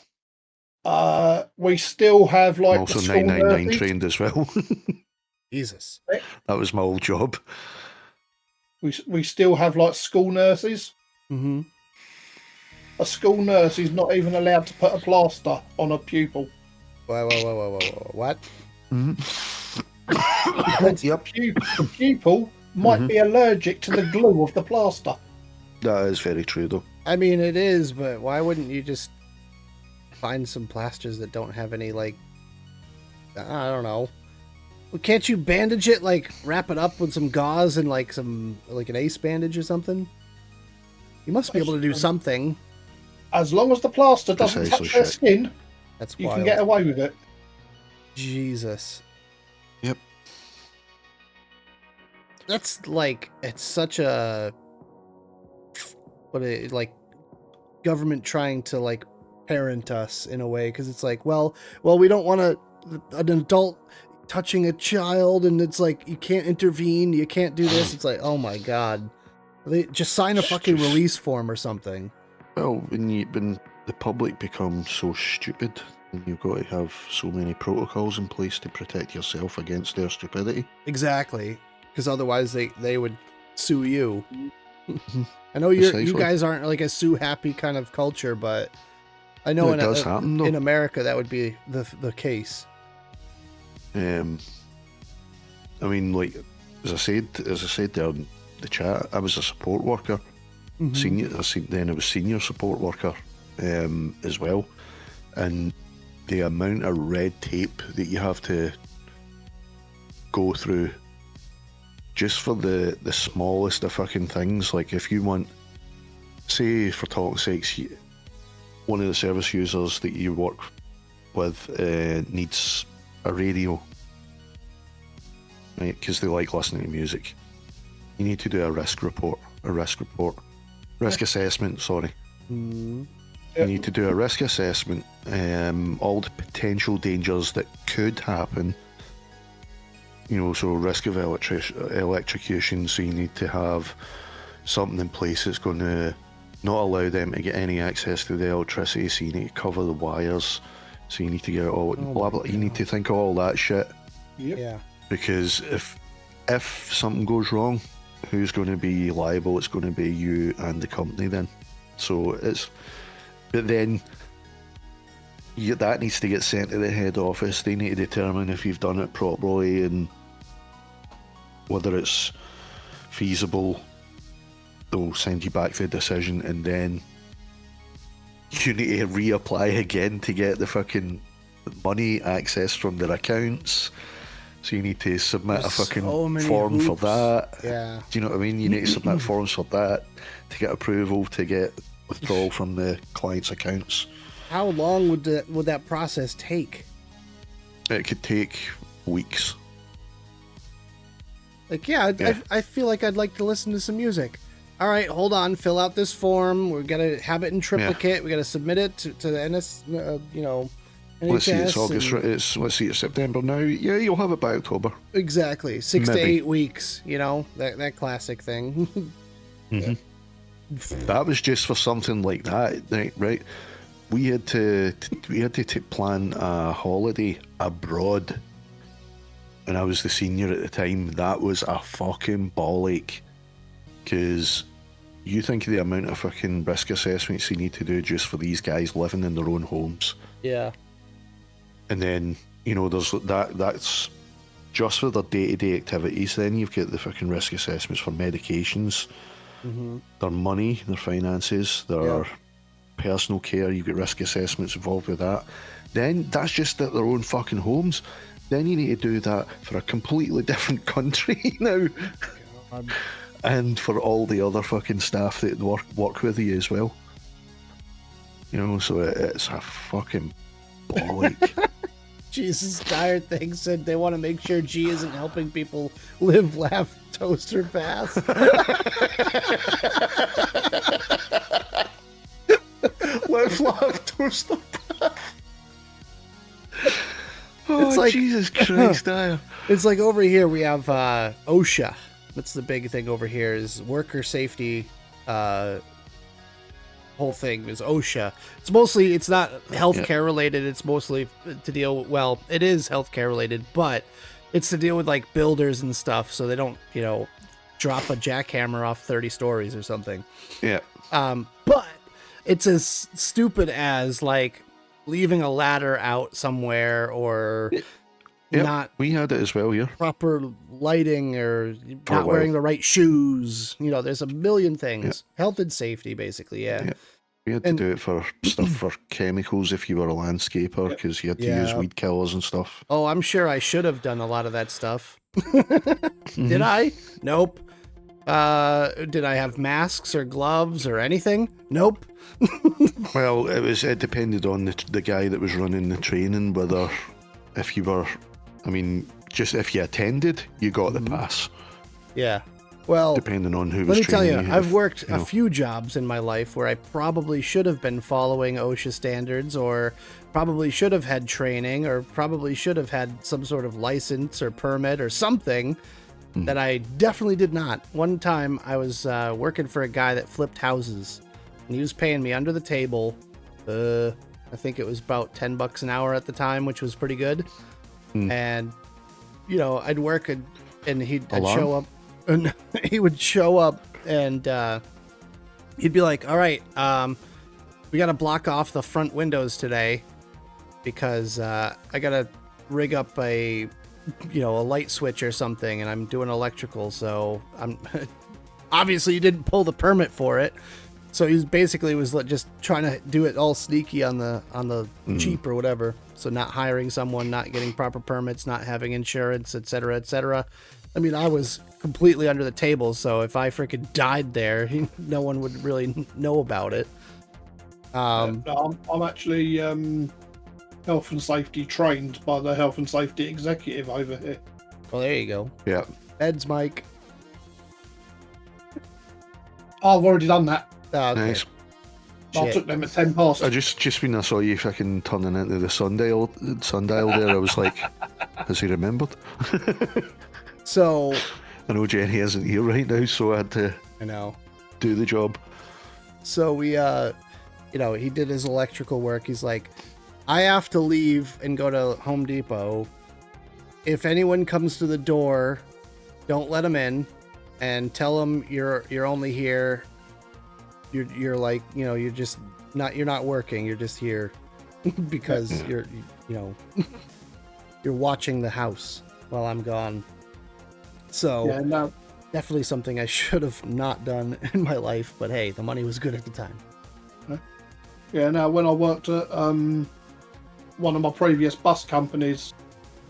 we still have I'm like also the school 999 nurses. trained as well. Jesus. That was my old job. We still have like school nurses. Mm-hmm. A school nurse is not even allowed to put a plaster on a pupil. Whoa. What? Yep. The pupil might be allergic to the glue of the plaster. That is very true, though. I mean, it is, but why wouldn't you just find some plasters that don't have any, like, I don't know. Well, can't you bandage it, like, wrap it up with some gauze and, like, an ace bandage or something? You must be able to do something. As long as the plaster doesn't touch their skin, that's you wild. can get away with it. Jesus. Yep. That's, like, it's such a... like, government trying to, like, parent us in a way, because it's like, well, we don't want an adult touching a child, and it's like, you can't intervene, you can't do this. It's like, oh my god. They just sign a fucking release form or something. Well, when the public becomes so stupid, then you've got to have so many protocols in place to protect yourself against their stupidity. Exactly, because otherwise they would sue you. I know you guys aren't like a sue happy kind of culture, but I know in America that would be the case. I mean, like as I said there in the chat, I was a support worker. Then I was senior support worker as well, and the amount of red tape that you have to go through just for the smallest of fucking things. Like if you want, say for talk's sakes, one of the service users that you work with needs a radio, right, because they like listening to music. You need to do a risk assessment, sorry. You need to do a risk assessment, all the potential dangers that could happen, so risk of electrocution, so you need to have something in place that's going to not allow them to get any access to the electricity, so you need to cover the wires, so you need to get all blah blah. You need to think of all that shit. Yeah. Because if something goes wrong, who's going to be liable? It's going to be you and the company then. But then that needs to get sent to the head office. They need to determine if you've done it properly and whether it's feasible. They'll send you back the decision, and then you need to reapply again to get the fucking money access from their accounts. So you need to submit a fucking form for that. Yeah. Do you know what I mean? You need to submit forms for that to get approval to get withdrawal from the client's accounts. How long would that process take? It could take weeks. Like, I feel like I'd like to listen to some music. All right, hold on, fill out this form. We're gonna have it in triplicate. We gotta submit it to the NHS. Let's see, it's August. Let's see, it's September now. Yeah, you'll have it by October. Exactly, 6 to 8 weeks. That classic thing. Mm-hmm. That was just for something like that, right? We had to plan a holiday abroad, and I was the senior at the time. That was a fucking ball ache, because you think of the amount of fucking risk assessments you need to do just for these guys living in their own homes. Yeah. And then, there's that's just for their day-to-day activities. Then you've got the fucking risk assessments for medications, their money, their finances, their personal care. You've got risk assessments involved with that. Then that's just at their own fucking homes. Then you need to do that for a completely different country now. God. And for all the other fucking staff that work with you as well. So it's a fucking ball ache. Jesus, Dire Thing said they want to make sure G isn't helping people live, laugh, toast, or pass. Live, laugh, toast, or pass. Oh, it's like, Jesus Christ, Dire. It's like over here we have OSHA. That's the big thing over here is worker safety. Whole thing is OSHA. It's not healthcare related. It's mostly to deal. Well, it is healthcare related, but it's to deal with like builders and stuff, so they don't, drop a jackhammer off 30 stories or something. Yeah. But it's as stupid as like leaving a ladder out somewhere or not. We had it as well, yeah. Proper lighting or not wearing the right shoes. There's a million things. Yeah. Health and safety, basically. Yeah. We had to do it for stuff for chemicals if you were a landscaper because you had to use weed killers and stuff. Oh, I'm sure I should have done a lot of that stuff. Did I? Nope. Did I have masks or gloves or anything? Nope. Well, it depended on the guy that was running the training, whether if you were, just if you attended, you got the pass. Yeah. Well, depending on who was training. Let me tell you, I've worked a few jobs in my life where I probably should have been following OSHA standards or probably should have had training or probably should have had some sort of license or permit or something that I definitely did not. One time I was working for a guy that flipped houses and he was paying me under the table. I think it was about $10 an hour at the time, which was pretty good. And, I'd work and I'd show up. And he would show up and he'd be like, all right, we got to block off the front windows today because I got to rig up a light switch or something and I'm doing electrical. So I'm obviously you didn't pull the permit for it. So he basically was just trying to do it all sneaky on the cheap or whatever. So not hiring someone, not getting proper permits, not having insurance, et cetera, et cetera. I was completely under the table, so if I freaking died there, no one would really know about it. I'm actually health and safety trained by the health and safety executive over here. Well, there you go. Yeah. Ed's Mike. I've already done that. Okay. Nice. I took them at 10 past. I just when I saw you fucking turning into the sundial there, I was like, has he remembered? So I know Jenny isn't here right now, so I had to do the job. So we he did his electrical work. He's like, I have to leave and go to Home Depot. If anyone comes to the door, don't let them in and tell them you're only here. You're like, you're just you're not working. You're just here because you're watching the house while I'm gone. So definitely something I should have not done in my life, but hey, the money was good at the time. Yeah, now when I worked at one of my previous bus companies,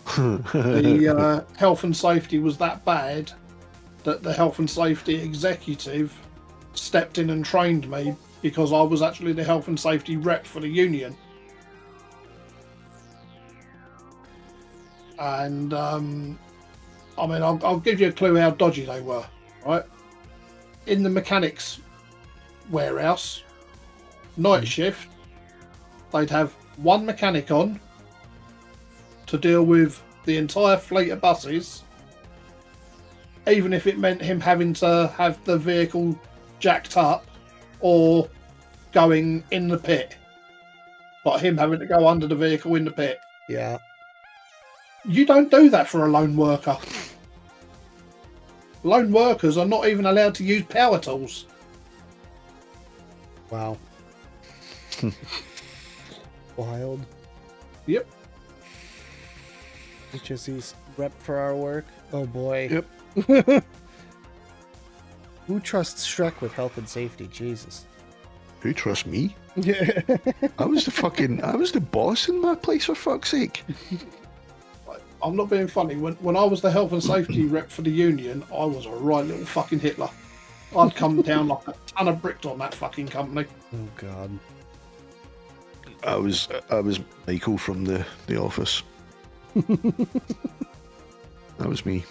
the health and safety was that bad that the health and safety executive stepped in and trained me because I was actually the health and safety rep for the union. And I'll give you a clue how dodgy they were, right? In the mechanics warehouse, night shift, they'd have one mechanic on to deal with the entire fleet of buses, even if it meant him having to have the vehicle jacked up or going in the pit. But him having to go under the vehicle in the pit. Yeah. You don't do that for a lone worker. Lone workers are not even allowed to use power tools. Wow. Wild. Yep. HSE's rep for our work. Oh boy. Yep. Who trusts Shrek with health and safety? Jesus. Who trusts me? I was the boss in my place, for fuck's sake. I'm not being funny. When I was the health and safety rep for the union, I was a right little fucking Hitler. I'd come down like a ton of bricks on that fucking company. Oh God. I was Michael from the office. That was me.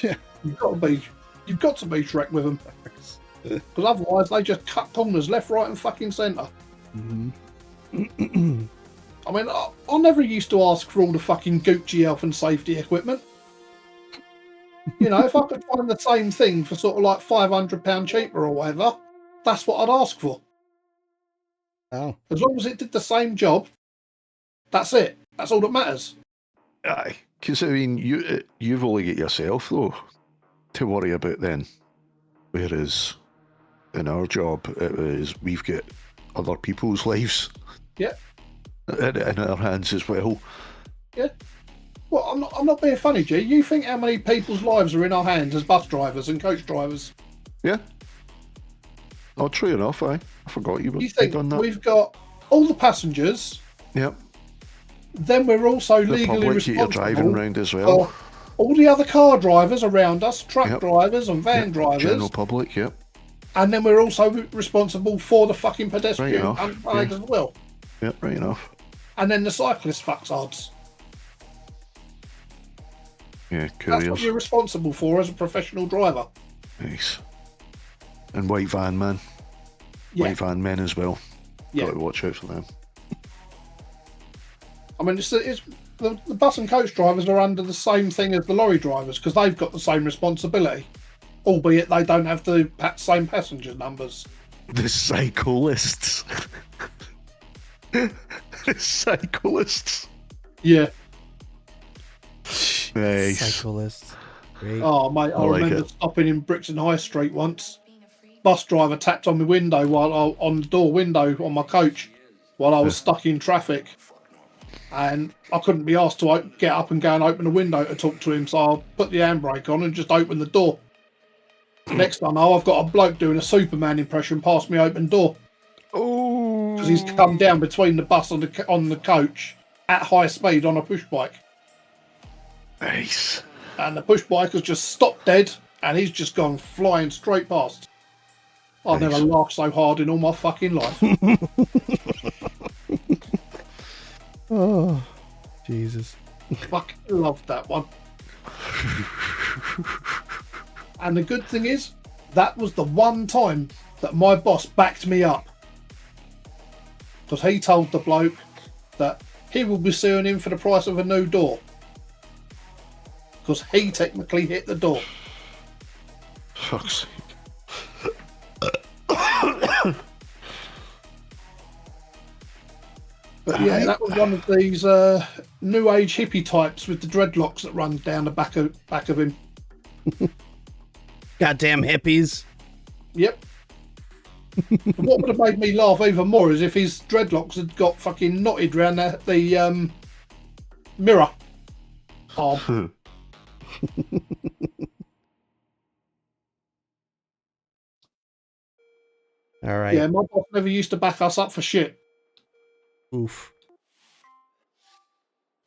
Yeah, you've got to be Shrek with them, because otherwise they just cut corners left, right, and fucking centre. Mm-hmm. I mean, I never used to ask for all the fucking Gucci health and safety equipment. You know, if I could find the same thing for sort of like £500 cheaper or whatever, that's what I'd ask for. Oh. As long as it did the same job, that's it. That's all that matters. Aye, because I mean, you've only got yourself though to worry about then. Whereas in our job, we've got other people's lives. Yeah. In our hands as well. Yeah. Well, I'm not being funny, G. You think how many people's lives are in our hands as bus drivers and coach drivers? Yeah. Oh, true enough, I forgot you think done that. We've got all the passengers. Yep. Then we're also the legally public responsible you're driving round as well. for all the other car drivers around us, truck drivers and van drivers. General public, yep. And then we're also responsible for the fucking Right pedestrian enough. as well. Yep, right enough. And then the cyclist fucktards. Yeah, That's couriers. what you're responsible for as a professional driver. Nice. And white van man. Yeah. White van men as well. Yeah. Got to watch out for them. I mean, it's the bus and coach drivers are under the same thing as the lorry drivers because they've got the same responsibility, albeit they don't have the same passenger numbers. The cyclists. The cyclists. Yeah. Nice. Cyclists. Great. Oh, mate, I like remember it. stopping in Brixton High Street once. Bus driver tapped on my window on the door window on my coach while I was stuck in traffic. And I couldn't be asked to get up and go and open the window to talk to him, so I put the handbrake on and just opened the door. Next time, I've got a bloke doing a Superman impression past me open door. Oh. Because he's come down between the bus and on the coach at high speed on a push bike. Nice. And the push bike has just stopped dead and he's just gone flying straight past. I've never laughed so hard in all my fucking life. Oh, Jesus. Fucking loved that one. And the good thing is, that was the one time that my boss backed me up. Because he told the bloke that he will be suing him for the price of a new door. Because he technically hit the door. Fuck's sake. But yeah, that was one of these new age hippie types with the dreadlocks that run down the back of him. Goddamn hippies. Yep. What would have made me laugh even more is if his dreadlocks had got fucking knotted around the mirror arm. All right. Yeah, my boss never used to back us up for shit. Oof.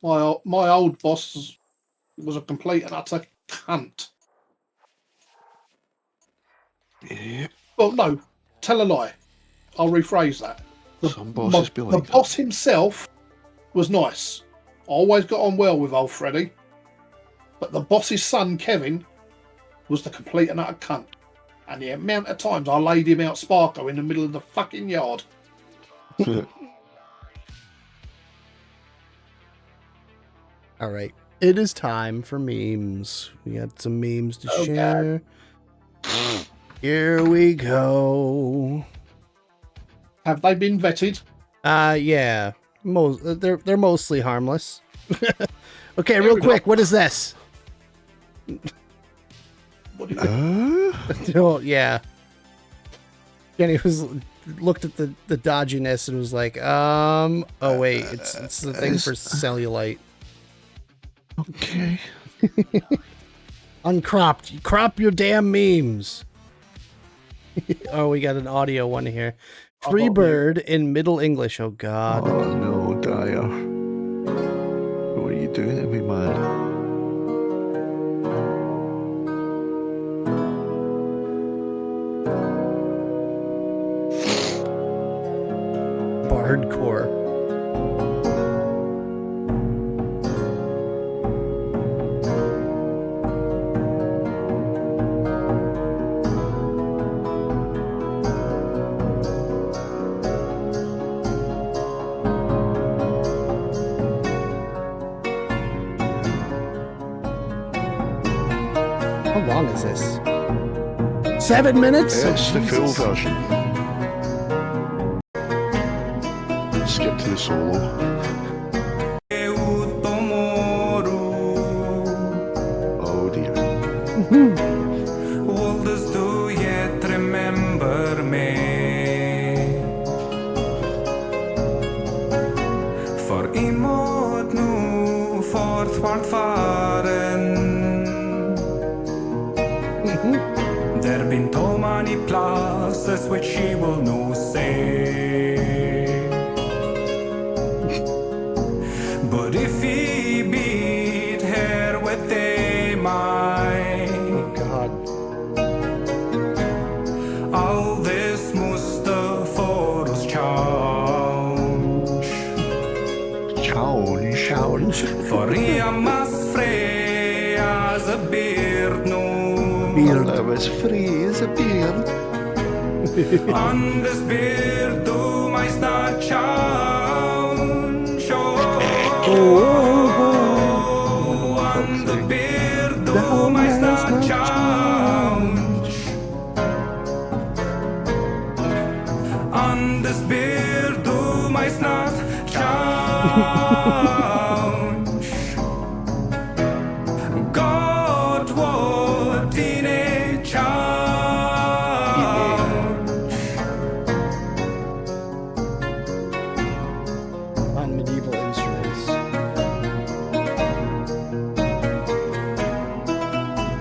My old boss was a complete and utter cunt. Yeah. Well, no, tell a lie. I'll rephrase that. Some bosses be like the boss himself was nice. I always got on well with old Freddie. But the boss's son, Kevin, was the complete and utter cunt. And the amount of times I laid him out Sparko in the middle of the fucking yard. All right. It is time for memes. We got some memes to share. God. Here we go. Have they been vetted? Yeah. They're mostly harmless. Okay, real quick. What is this? What do you Oh, yeah. Jenny looked at the dodginess and was like, oh wait, it's the thing for cellulite. Okay. Uncropped. Crop your damn memes. Oh, we got an audio one here. Freebird in Middle English. Oh God. Oh no, Dyer. What are you doing to me, man? Bardcore. long is this? 7 minutes? It's the full Jesus. version. Skip to the solo. Oh dear. Oldest do yet remember me? For iemand nu fortfarande faren. There been too many places which she will no say. But if he beat her with a mind, Oh God. all this måste för oss change. Challenge. För jag måste fredas a beard no. I was free as a beard. On this beard do my snart change. On the beard do my snart change. On this beard do my snart change. God what in a change. On medieval instruments.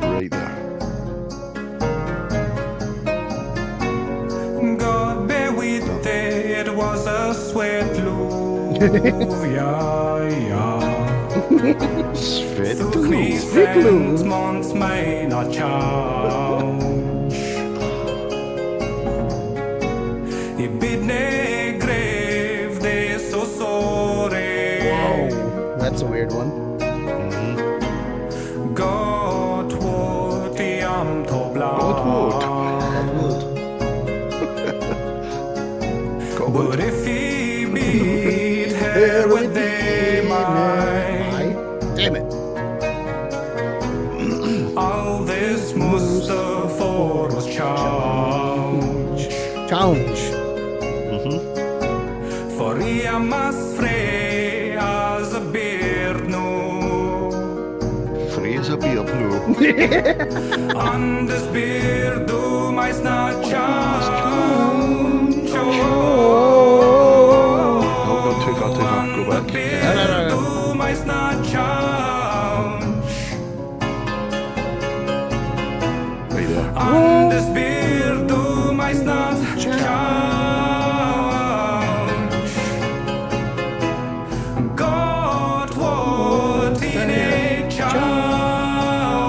Right there. God be with thee, it was a sweet love, yeah. Svet. Through me friends, months may not change. I bid ne grave, they so sorry. Whoa. That's a weird one. God what I am to But if he beat her with the might, Damn it. all this must for was change. Challenge. For I must free as a beard no. Free as a beard, no. On this beard do my snart change. Too far, go back. Do my snart change. Right there. On this beard do my snart change. God what in a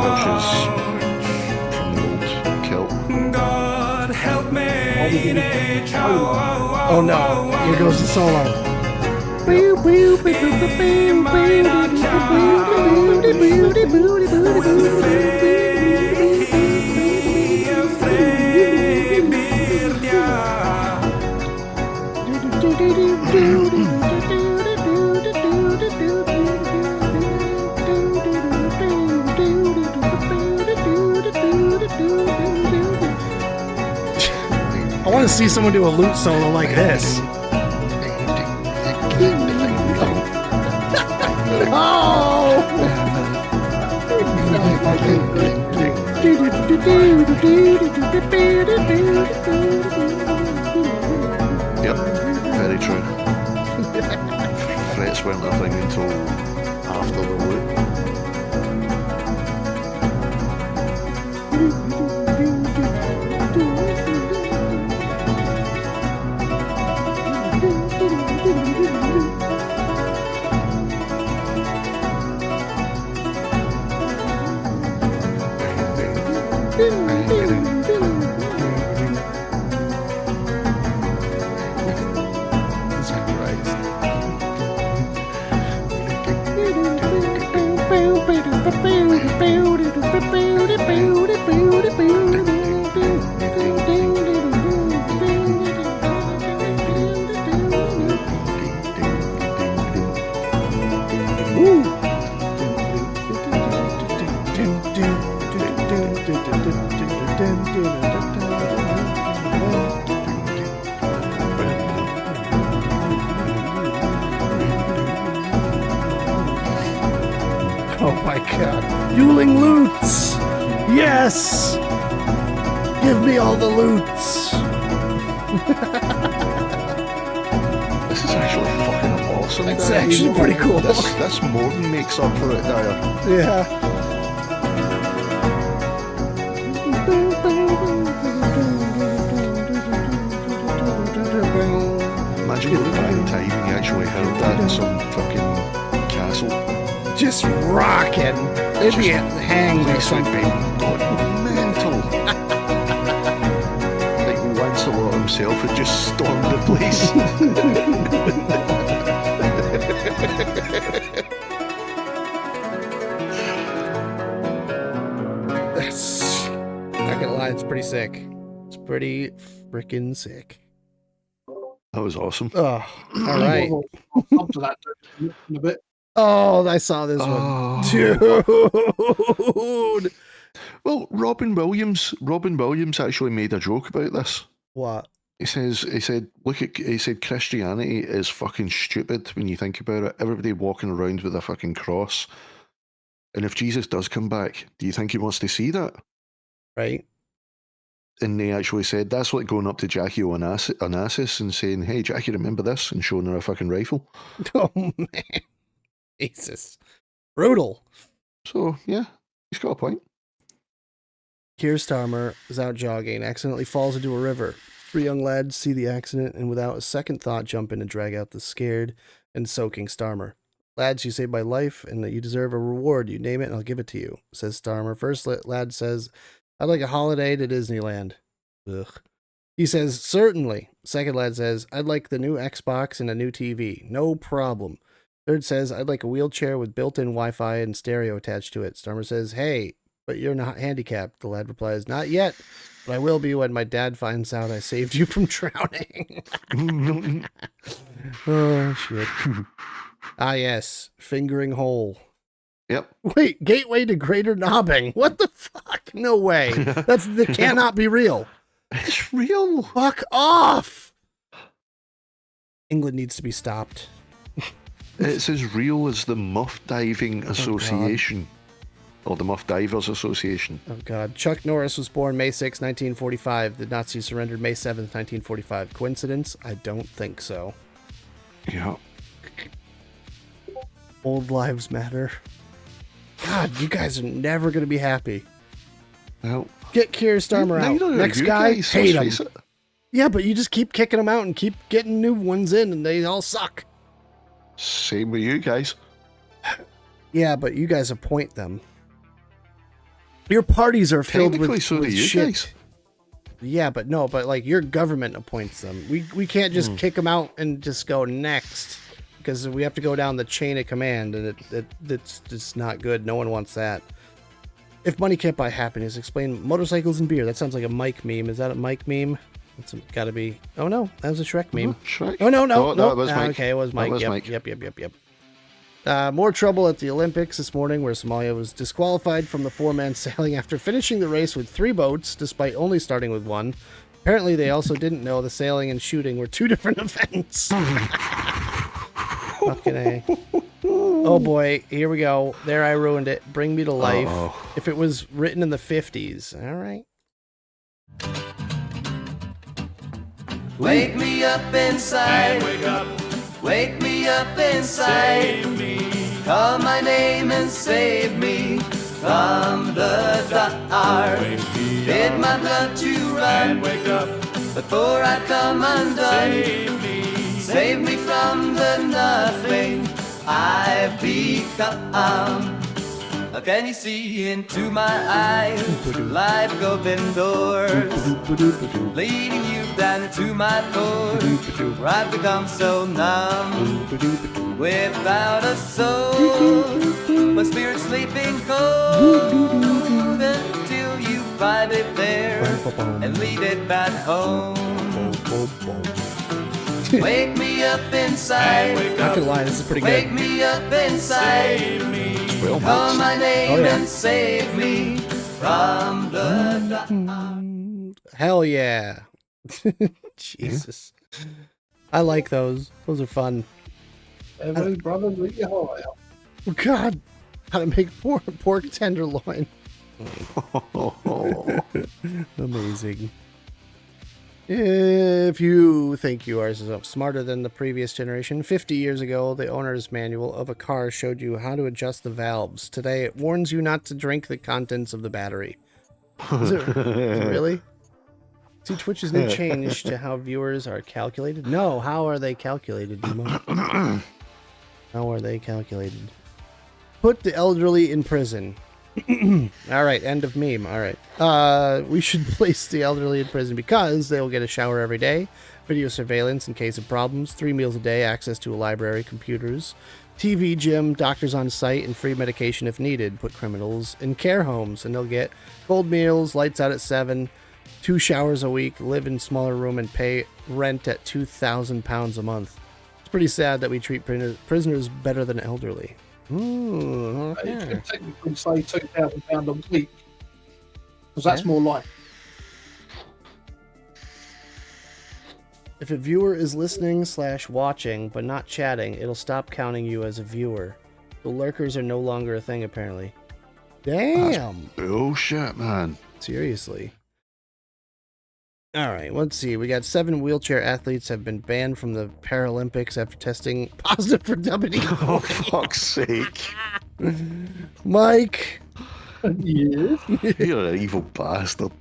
Versions change. from the old kilt. God help me in a change. Oh no. Here goes the solo. I want to see someone do a lute solo like this. Yep, very true. Frets weren't a thing until after the loop. my god. Dueling loots! Yes! Give me all the loots! This is actually fucking awesome. It's Dyer. actually pretty cool. This more than makes up for it, Dyer. Yeah. Imagine going back in time and you actually heard that in some fucking castle. Just rocking. It'd be hanged or It's like something. being mental. Like Lancelot himself had just stormed the place. That's, not gonna lie, it's pretty sick. It's pretty freaking sick. That was awesome. Oh, all right. I'll come to that in a bit. Oh, I saw this one. Dude. Well, Robin Williams actually made a joke about this. What? He said, Christianity is fucking stupid when you think about it. Everybody walking around with a fucking cross. And if Jesus does come back, do you think he wants to see that? Right. And they actually said, that's like going up to Jackie Onassis and saying, hey, Jackie, remember this? And showing her a fucking rifle. Oh, man. Jesus. Brutal. So, yeah, he's got a point. Keir Starmer is out jogging, accidentally falls into a river. 3 young lads see the accident and without a second thought jump in and drag out the scared and soaking Starmer. Lads, you saved my life and that you deserve a reward. You name it and I'll give it to you, says Starmer. First lad says, I'd like a holiday to Disneyland. Ugh. He says, certainly. Second lad says, I'd like the new Xbox and a new TV. No problem. Third says, I'd like a wheelchair with built-in Wi-Fi and stereo attached to it. Starmer says, hey, but you're not handicapped. The lad replies, not yet, but I will be when my dad finds out I saved you from drowning. Oh, shit. Ah, yes. Fingering hole. Yep. Wait, gateway to greater knobbing. What the fuck? No way. That cannot be real. It's real. Fuck off. England needs to be stopped. It's as real as the Muff Diving Association. Or the Muff Divers Association. Oh, God. Chuck Norris was born May 6, 1945. The Nazis surrendered May 7, 1945. Coincidence? I don't think so. Yeah. Old lives matter. God, you guys are never going to be happy. Well, get Keir Starmer out. Next guy, hate him. Yeah, but you just keep kicking them out and keep getting new ones in, and they all suck. Same with you guys. Yeah, but you guys appoint them. Your parties are filled with, so with do you shit. guys. Yeah, but no, but like your government appoints them. We can't just kick them out and just go next because we have to go down the chain of command, and it's just not good. No one wants that. If money can't buy happiness, explain motorcycles and beer. That sounds like a Mike meme. Is that a Mike meme? It's got to be. Oh no, that was a Shrek meme. Shrek. Oh no. That was Mike. Okay, it was Mike. That was Yep, Mike. Yep. More trouble at the Olympics this morning, where Somalia was disqualified from the 4-man sailing after finishing the race with 3 boats, despite only starting with 1. Apparently, they also didn't know the sailing and shooting were 2 different events. Fucking A. Oh boy, here we go. There, I ruined it. Bring me to life. If it was written in the 50s. All right. Wake me up inside. And wake up. Wake me up inside. Save me. Call my name and save me from the dark. Bid my blood to run. And wake up. Before I come undone. Save me. Save me from the nothing I've become. Can you see into my eyes like open doors, leading you down into my core, where I've become so numb, without a soul, my spirit sleeping cold, until you find it there and lead it back home. Wake me up inside. Not gonna lie, this is pretty Wake good. me up inside. Save me. Call my name yeah. and save me from the dark. Hell yeah. Jesus. I like those. Those are fun. Every brother lead your heart out. Oh, God. How to make pork tenderloin. Amazing. If you think you are smarter than the previous generation, 50 years ago, the owner's manual of a car showed you how to adjust the valves. Today, it warns you not to drink the contents of the battery. Is it really? See Twitch's new change to how viewers are calculated? No, how are they calculated, Demo? How are they calculated? Put the elderly in prison. All right, end of meme. All right. We should place the elderly in prison because they will get a shower every day, video surveillance in case of problems, 3 meals a day, access to a library, computers, TV, gym, doctors on site, and free medication if needed. Put criminals in care homes, and they'll get cold meals, lights out at 7, 2 showers a week, live in smaller room, and pay rent at £2,000 a month. It's pretty sad that we treat prisoners better than elderly. Ooh, okay. You can technically say £2,000 a week, because that's more like. If a viewer is listening / watching but not chatting, it'll stop counting you as a viewer. The lurkers are no longer a thing, apparently. Damn! That's bullshit, man. Seriously. Alright, let's see. We got 7 wheelchair athletes have been banned from the Paralympics after testing positive for WD. Oh, fuck's sake. Mike! Yes? You're an evil bastard.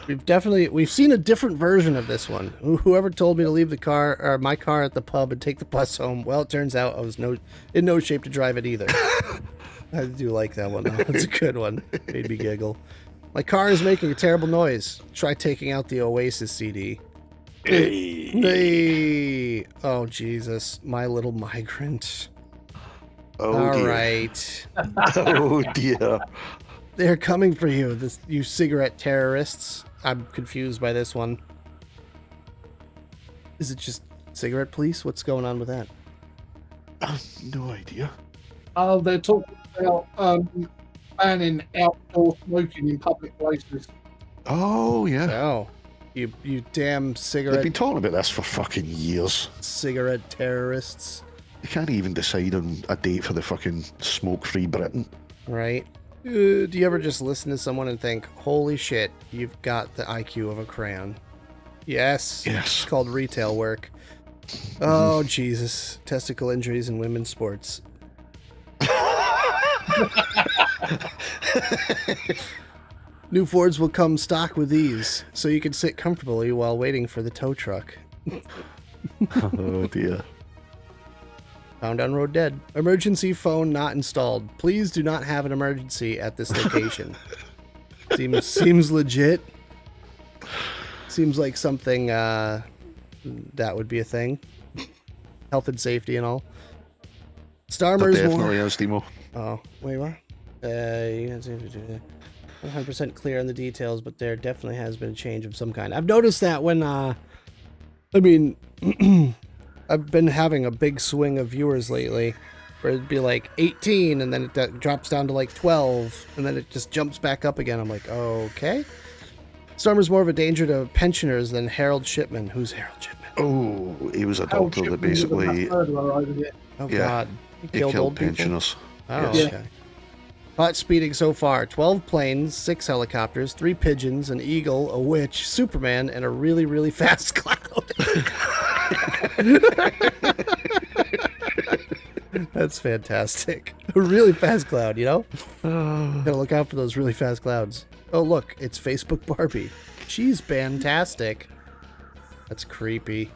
We've seen a different version of this one. Whoever told me to leave my car at the pub and take the bus home, well, it turns out I was in no shape to drive it either. I do like that one, though. It's a good one. Made me giggle. My car is making a terrible noise. Try taking out the Oasis CD. Hey. Oh, Jesus. My Little Migrant. Oh, all dear. Right. Oh, dear. They're coming for you, you cigarette terrorists. I'm confused by this one. Is it just cigarette police? What's going on with that? I have no idea. They're talking about banning outdoor smoking in public places. Oh, yeah. Oh, you damn cigarette... They've been talking about this for fucking years. Cigarette terrorists. They can't even decide on a date for the fucking smoke-free Britain. Right. Do you ever just listen to someone and think, holy shit, you've got the IQ of a crayon? Yes. It's called retail work. Oh, Jesus. Testicle injuries in women's sports. New Fords will come stock with these, so you can sit comfortably while waiting for the tow truck. Oh, dear. Found on road dead. Emergency phone not installed. Please do not have an emergency at this location. Seems legit. Seems like something that would be a thing. Health and safety and all. Starmer's definitely is, Demo. Oh, wait, what? 100% clear on the details, but there definitely has been a change of some kind. I've noticed that when, I've been having a big swing of viewers lately, where it'd be like 18, and then it drops down to like 12, and then it just jumps back up again. I'm like, okay. Stormer's more of a danger to pensioners than Harold Shipman. Who's Harold Shipman? Oh, he was a doctor that basically... Oh, yeah, God. He killed old pensioners. People? Oh, yes. okay. Hot speeding so far. 12 planes, 6 helicopters, 3 pigeons, an eagle, a witch, Superman, and a really, really fast cloud. That's fantastic. A really fast cloud, you know? Gotta look out for those really fast clouds. Oh, look, it's Facebook Barbie. She's fantastic. That's creepy.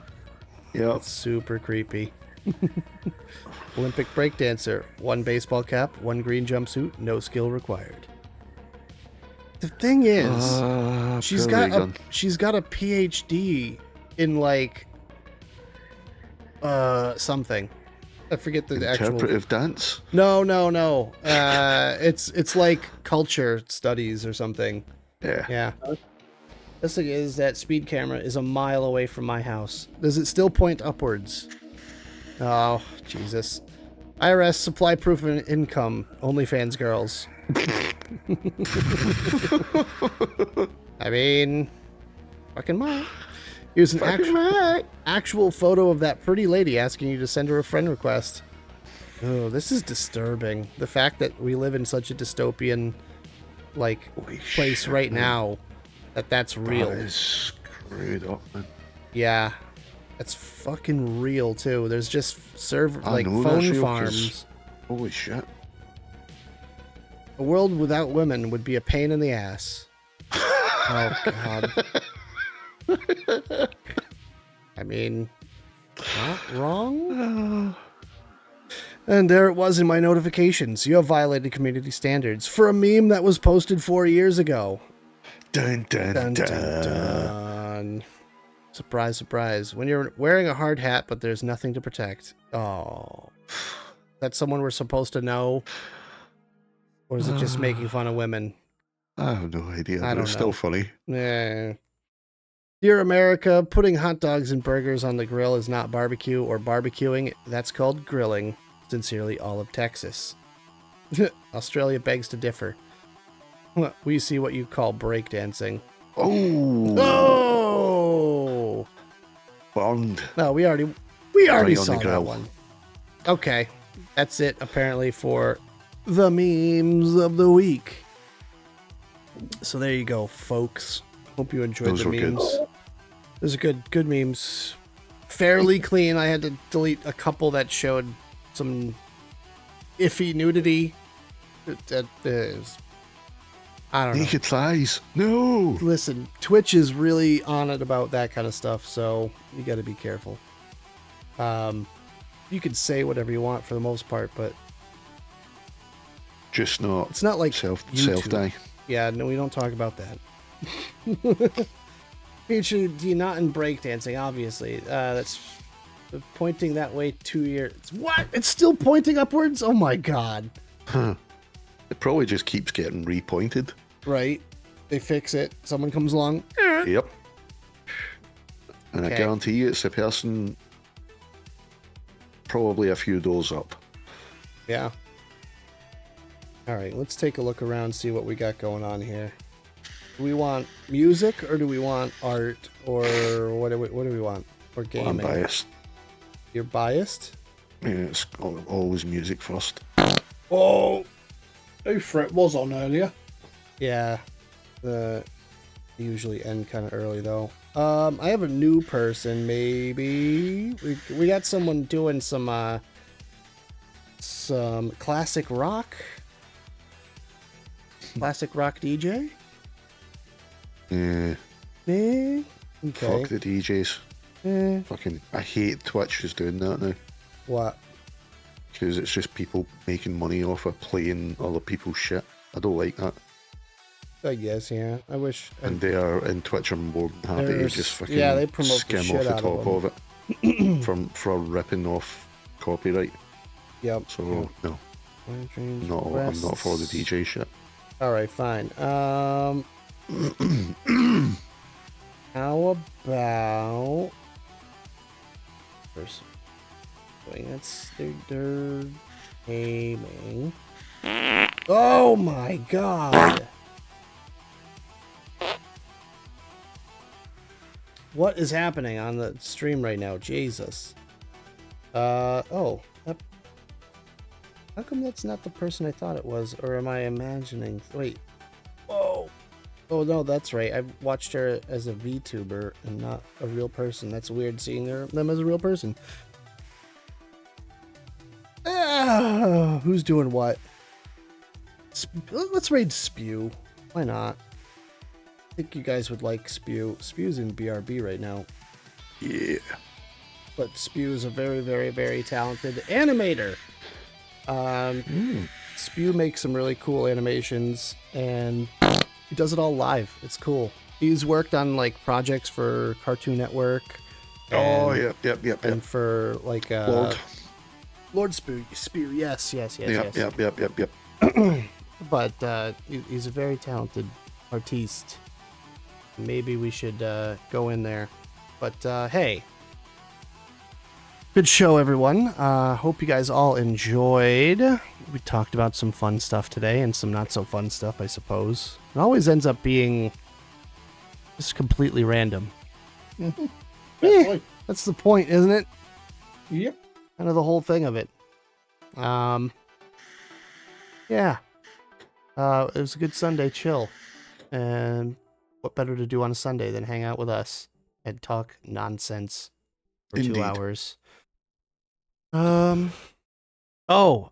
Yeah. That's super creepy. Olympic breakdancer. 1 baseball cap, 1 green jumpsuit, no skill required. The thing is, she's got a PhD in like something. I forget the interpretive dance. No. It's like culture studies or something. Yeah. This thing is that speed camera is a mile away from my house. Does it still point upwards? Oh, Jesus. IRS supply proof of income. OnlyFans girls. I mean, fucking mine. Here's an actual photo of that pretty lady asking you to send her a friend request. Oh, this is disturbing. The fact that we live in such a dystopian, like, place right now, that's real. That is screwed up, man. Yeah. That's fucking real, too. There's just I know phone that's real, 'cause- farms. Holy shit. A world without women would be a pain in the ass. Oh, God. I mean, not wrong. And there it was in my notifications. You have violated community standards for a meme that was posted 4 years ago. Dun, dun, Dun, dun. dun, dun. Surprise, surprise. When you're wearing a hard hat, but there's nothing to protect. Oh. That's someone we're supposed to know? Or is it just making fun of women? I have no idea, I but don't it's know. still funny. Yeah. Dear America, putting hot dogs and burgers on the grill is not barbecue or barbecuing. That's called grilling. Sincerely, all of Texas. Australia begs to differ. We see what you call breakdancing. Oh! Oh! Burned. No, we already Right on saw the that grill. one. Okay. That's it, apparently, for the memes of the week. So there you go, folks. Hope you enjoyed Those the were good. memes. Those are good memes. Fairly clean. I had to delete a couple that showed some iffy nudity. That is, I don't know. Naked thighs. No! Listen, Twitch is really on it about that kind of stuff, so you got to be careful. You can say whatever you want for the most part, but Just not. it's not like self YouTube. die. Yeah, no, we don't talk about that. Featured not in breakdancing, obviously. That's pointing that way 2 years. What? It's still pointing upwards? Oh my god. Huh. It probably just keeps getting repointed. Right. They fix it. Someone comes along. Yep. And Okay. I guarantee you it's the person probably a few doors up. Yeah. All right, let's take a look around, see what we got going on here. Do we want music or do we want art or what do we want? Or gaming? I'm biased. You're biased? Yeah, it's always music first. Oh, Ufret was on earlier. Yeah. They usually end kind of early though. I have a new person, maybe. We got someone doing some classic rock. Classic rock DJ? Yeah. Eh, okay. Fuck the DJs. Eh, Fucking, I hate Twitch is doing that now. what? Because it's just people making money off of playing other people's shit. I don't like that. I guess, yeah. I wish. And they are, in Twitch, are more than happy to There's- just fucking yeah, they promote the skim shit off the out of top of it for ripping off copyright. Yep. So, no. I'm not for the DJ shit. All right, fine. How about person? That's they're gaming. Oh my god! What is happening on the stream right now? Jesus. Oh. How come that's not the person I thought it was? Or am I imagining? Wait. Whoa. Oh, no, that's right. I've watched her as a VTuber and not a real person. That's weird seeing them as a real person. Who's doing what? Let's raid Spew. Why not? I think you guys would like Spew. Spew's in BRB right now. Yeah. But Spew is a very, very, very talented animator. Spew makes some really cool animations and he does it all live. It's cool. He's worked on like projects for Cartoon Network. Oh, and- yep. And for like Lord Spew, yes. Yep. But he's a very talented artiste. Maybe we should go in there. But hey, good show, everyone. Hope you guys all enjoyed. We talked about some fun stuff today and some not so fun stuff, I suppose. It always ends up being just completely random. That's right. That's the point, isn't it? Yep. Kind of the whole thing of it. Yeah. It was a good Sunday chill. And what better to do on a Sunday than hang out with us and talk nonsense for Indeed. 2 hours. Oh.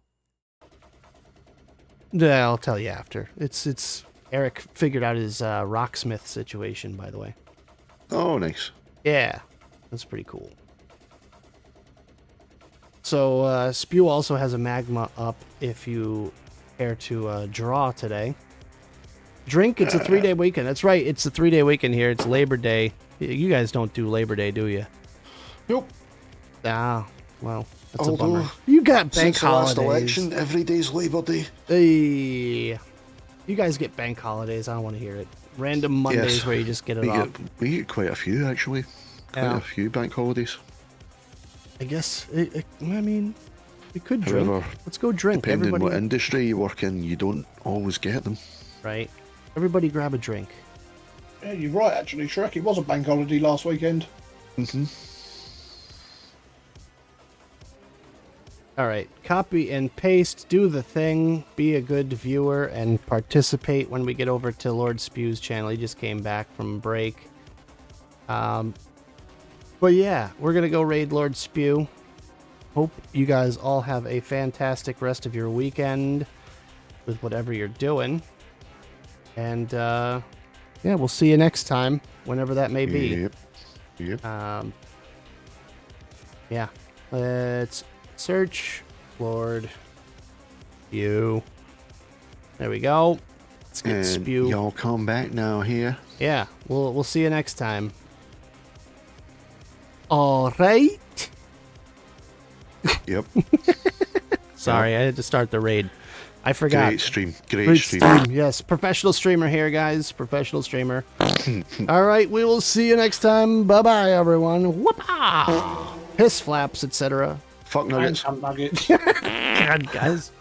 Yeah, I'll tell you after. It's Eric figured out his rocksmith situation, by the way. Oh, nice. Yeah, that's pretty cool. So, Spew also has a magma up if you care to draw today. Drink, it's a 3-day weekend. That's right, it's a 3-day weekend here. It's Labor Day. You guys don't do Labor Day, do you? Nope. Ah, well, that's Although, a bummer. You got bank since the last holidays. election, every day's Labour Day. Hey, you guys get bank holidays. I don't want to hear it. Random Mondays Yes, where you just get it off. We get quite a few, actually. Quite a few bank holidays. I guess, I mean, we could drink. However, let's go drink. Depending Everybody, what industry you work in, you don't always get them. Right. Everybody grab a drink. Yeah, you're right, actually, Shrek. It was a bank holiday last weekend. Mm-hmm. All right. Copy and paste. Do the thing. Be a good viewer and participate when we get over to Lord Spew's channel. He just came back from break. But yeah, we're going to go raid Lord Spew. Hope you guys all have a fantastic rest of your weekend with whatever you're doing. And, yeah, we'll see you next time, whenever that may be. Yep. Yeah. Let's search Lord Spew. There we go. Let's get Spew. Y'all come back now here. Yeah, we'll see you next time. All right. Yep. Sorry, I had to start the raid. I forgot. Great stream. Great stream. Yes, professional streamer here, guys. Professional streamer. All right, we will see you next time. Bye-bye, everyone. Whoop-ah! Piss flaps, etc. Fuck nuggets. Nuggets. God, guys.